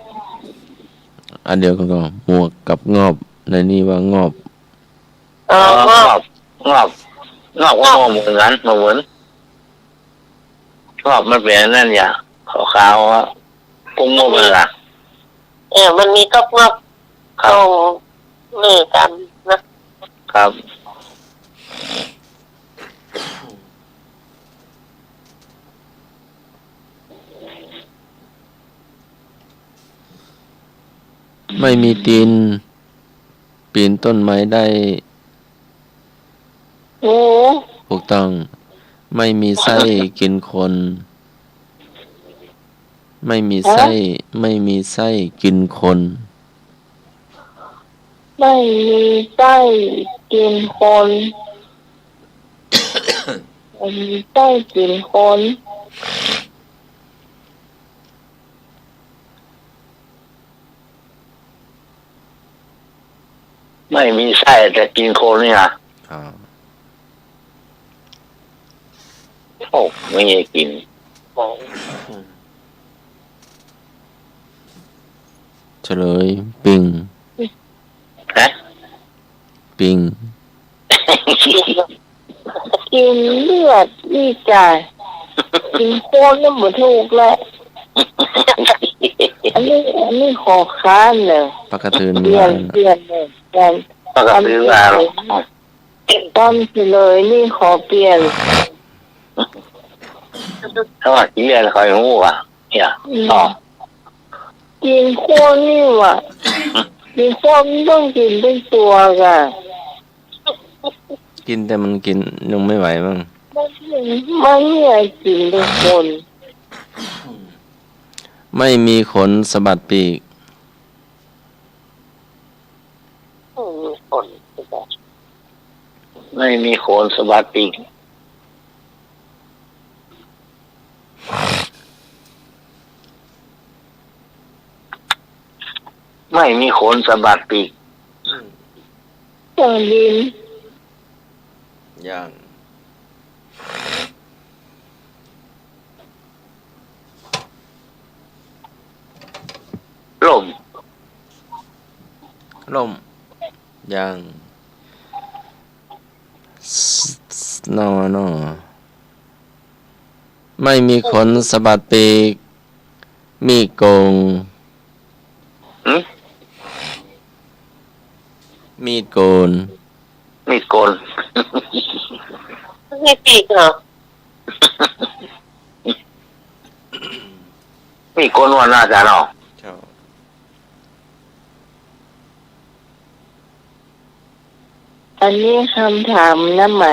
อันเดียวกันก็หมวกกับงอบในนี้ว่างอบ งอบงอบงอบก็เหมือนกันเหมือนงอบมันเป็นนั่นอย่างขาวๆว่ากุ้งงบเลยล่ะ มันมีก็งอกตรงมือกันนะครับ ไม่มีตีน ปีนต้นไม้ได้ หู ถูกต้อง ไม่มีไส้กินคน ไม่มีไส้ไม่มีไส้กินคน ไม่มีไส้กินคนไม่มีไส้กินคน ไม่มีไส้แต่กินโคนนี่นะโอ้ไม่ได้กิน เฉลย ปิง ฮะ ปิง กินเลือดนี่จ่ายกินโคนนี่หมดถูกแล้วอันนี้ขอค้านเลย ปากกระทืน เปลี่ย มาน เปลี่ยนเลยเปลี่ยน ก็ซื้อมาแล้ว ต้นไปเลยนี่ขอเปลี่ยน ถ้าว่ากินเรียนคอยงูอ่ะเนี่ยต่อ กินโคนนี่ว่ะกินโคนต้องกินเป็นตัวกัน กินแต่มันกินยังไม่ไหวมั้ง มันเนี่ยกินเป็นคน ไม่มีขนสะบัดปีก คน ไม่มีโคนสะบัดปีกไม่มีโคนสะบัดปีก จังดิน ย่าง ล่ม ล่มย่างนอนอไม่มีขนสะบัดปีก มีโกง หืม มีดโกน มีโกน ไม่ปีกเหรอ มีโกนวันน่าจะเนาะ อันนี้คำถามนะไหม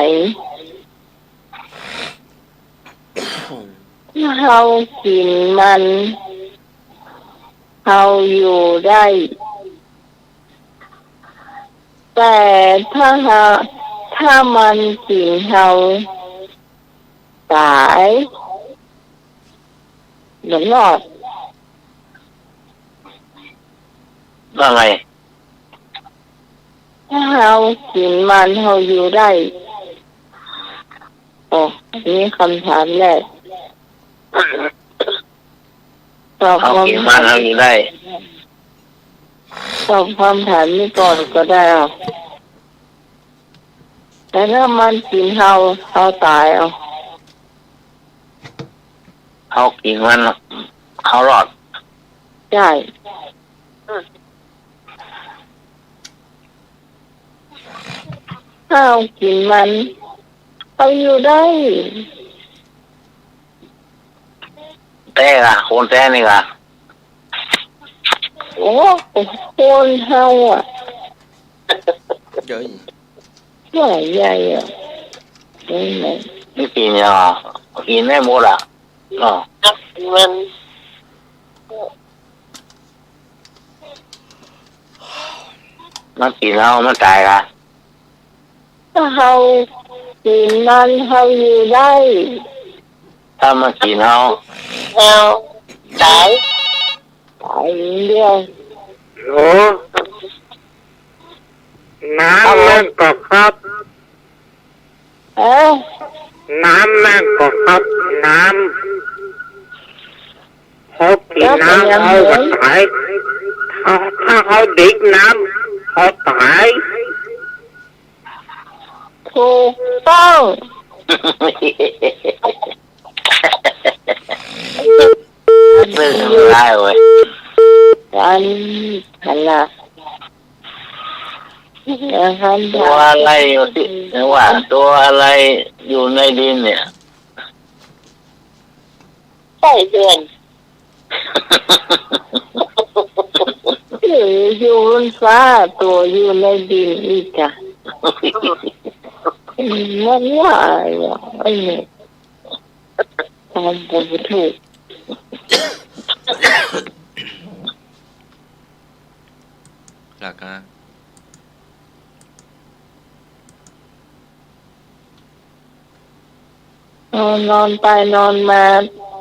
เรากินมันเราอยู่ได้ แต่ถ้ามันกินเราตายหรือรอด ว่าไง ถ้าเรากินมันเราอยู่ได้โอ้อันนี้คำถามแรกตอบ เขากินมันเขาอยู่ได้ ตอบคำถามนี้ก่อนก็ได้เอาแต่ถ้ามันกินเราตายเอา เขากินมันเขารอด ใช่ถ้าเรากินมันเราอยู่ได้ แต่ละโคนแต่นี่ละ โอ้คนเฮาอ่ะ เย้ย ใหญ่ใหญ่อ่ะนี่ไง นี่ปีเนี่ยกินไม่หมดอ่ะเนาะ มันกินแล้วมันตายละ ถ้าเขากินมันเขาอยู่ได้ ถ้ามันกินแล้ว ตายอย่างเดียว โอ้น้ำนั่นก็ครับ เอ๊ะ น้ำนั่นก็ครับน้ำเขากินน้ำเขาก็ตายถ้าเขาดื่มน้ำเขาตาย ถูกต้อง เรื่องอะไรเว้ย การหันละการ ตัวอะไรอยู่ที่ว่าตัวอะไรอยู่ในดินเนี่ย ใส่เดือนอยู่บนฟ้าตัวอยู่ในดินอีกอ่ะมันว่าไอ้เนี่ยทำบุญถูก หลักนะ นอนไปนอนมา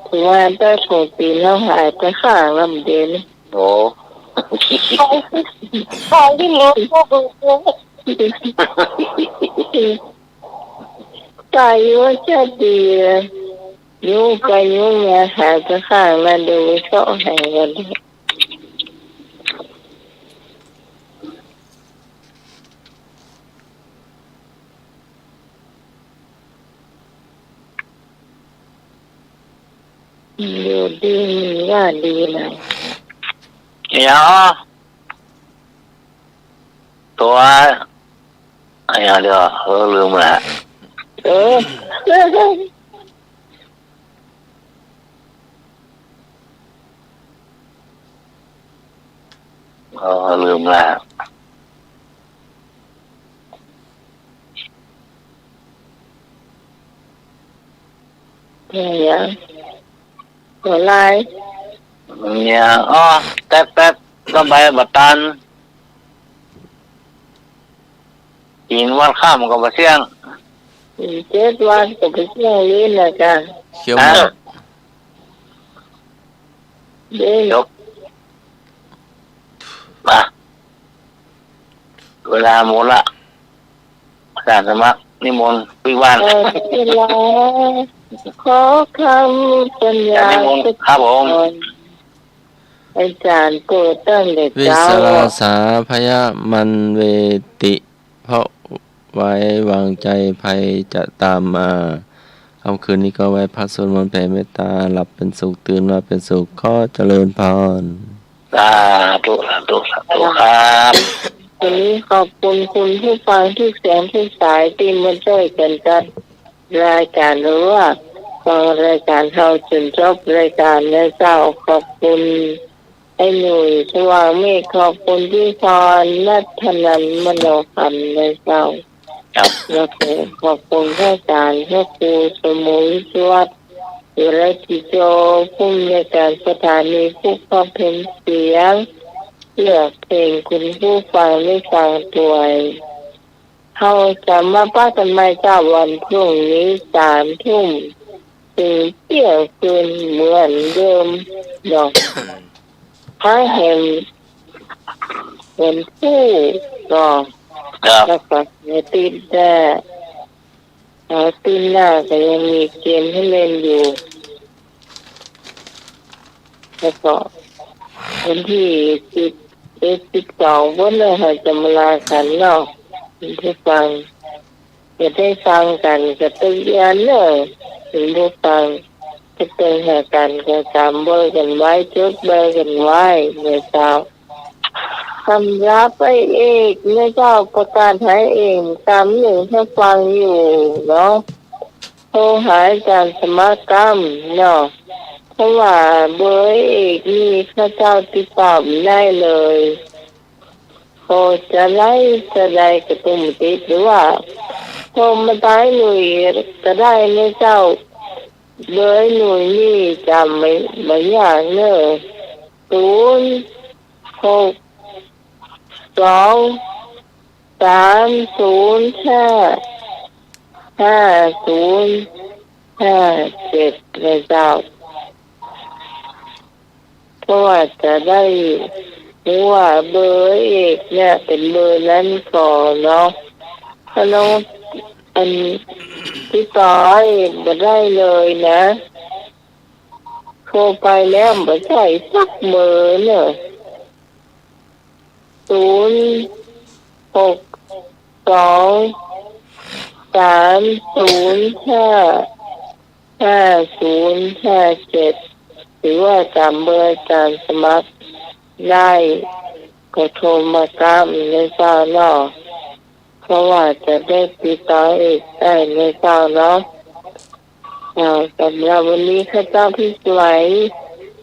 ถึงวันได้โผล่ปีแล้วหายไปข้างลำเดียน โอ้ ใครที่รู้ก็ดูใจว่าจะดียุ่งไปยุ่งมาหายไปข้างมาดูชอบแห่งกันอยู่ดีว่าดีนะ เนี่ยตัวอะไรเดี๋ยวลืมละ เออ ลืมละ เนี่ยอะไร เนี่ยแป๊บก็ใบบัตตันกินวันข้ามกับเสี่ยง 7 วันก็ไปเที่ยวลิ้นนะจ๊ะ เคี้ยวหมด เด้ง จบมาเวลาหมดละสารสมัครนิมนต์วิวาน เวลาขอคำปัญญา นิมนต์ครับผม อาจารย์โปรดตั้งเด็ก วิ เจ้า สลาสาพยามันเวติ เพราะไว้วางใจภัยจะตามมาค่ำคืนนี้ก็ไว้พักสวดมนต์แผ่เมตตาหลับเป็นสุขตื่นมาเป็นสุขขอเจริญพร สาธุครับ วันนี้ขอบคุณคุณผู้ฟังทุกเสียงทุกสายที่มาช่วยกันจัดรายการหรือว่าฟังรายการเราจนจบรายการนะเจ้าขอบคุณไอ้หนุ่ยสว่างเมฆขอบคุณที่พรนัทนันมโนพันธ์นะเจ้า ครับ แล้วก็ขอบคุณพระอาจารย์พระครูสมุยสวัสดิ์วิรัติโจผู้ในวยการสถานีผู้ฟังเพลงเสียงเลือกเพลงคุณผู้ฟังได้ฟังตัวเขาจะมาป้ากันไม่ทราบวันพรุ่งนี้3 ทุ่มถึงเที่ยงคืนเหมือนเดิมเนาะถ้าเห็นผู้ก็ ครับ แล้วก็ในติดได้ตีหน้าก็ยังมีเกมให้เล่นอยู่แล้วก็วันที่12วันเลยเราจะมาลากันเนาะที่ฟังจะได้ฟังกันจะตื่นยันเลยถึงได้ฟังจะตื่นหากันก็จำเบอร์กันไว้จดเบอร์กันไว้ในเช้าคำรับไปเองแม่เจ้าประกาศให้เอง31ถ้าฟังอยู่เนาะโทรหาอาจารย์สมกรรมเนาะเพราะว่าเบอร์เอกนี่ข้าเจ้าติดต่อไม่ได้เลย โทรจะไล่จะได้กระตุ้มติดหรือว่าโทรมาตายหนุ่ยก็ได้ไหมเจ้าเลยหนุ่ยนี่จำไม่ยากเนอะ062305057เลยเจ้าเพราะว่าจะได้รู้ว่าเบอร์เอกเนี่ยเป็นเบอร์นั้นก่อนเนาะถ้าน้องอันที่ต่อยมาได้เลยนะโทรไปแล้วไม่ใช่สักเบอร์เนอะ062305057หรือว่าจำเบอร์จำสมัครได้ก็โทรมาตามในเจ้าเนาะเพราะว่าจะได้ติดต่อเอกได้ในเจ้าเนาะสำหรับวันนี้ข้าเจ้าพี่สวย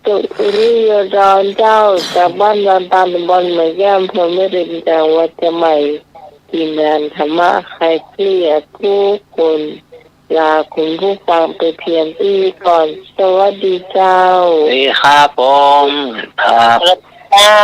ตุริยดอนเจ้าจากบ้านดอนตาลตำบลเหมือนแก้มพลไม่ริมจังหวัดเชียงใหม่ทีมงานธรรมะใครเกลียดทุกคนลาคุณผู้ฟังไปเพียงที่ก่อนสวัสดีเจ้า นี่ครับผมครับ เจ้า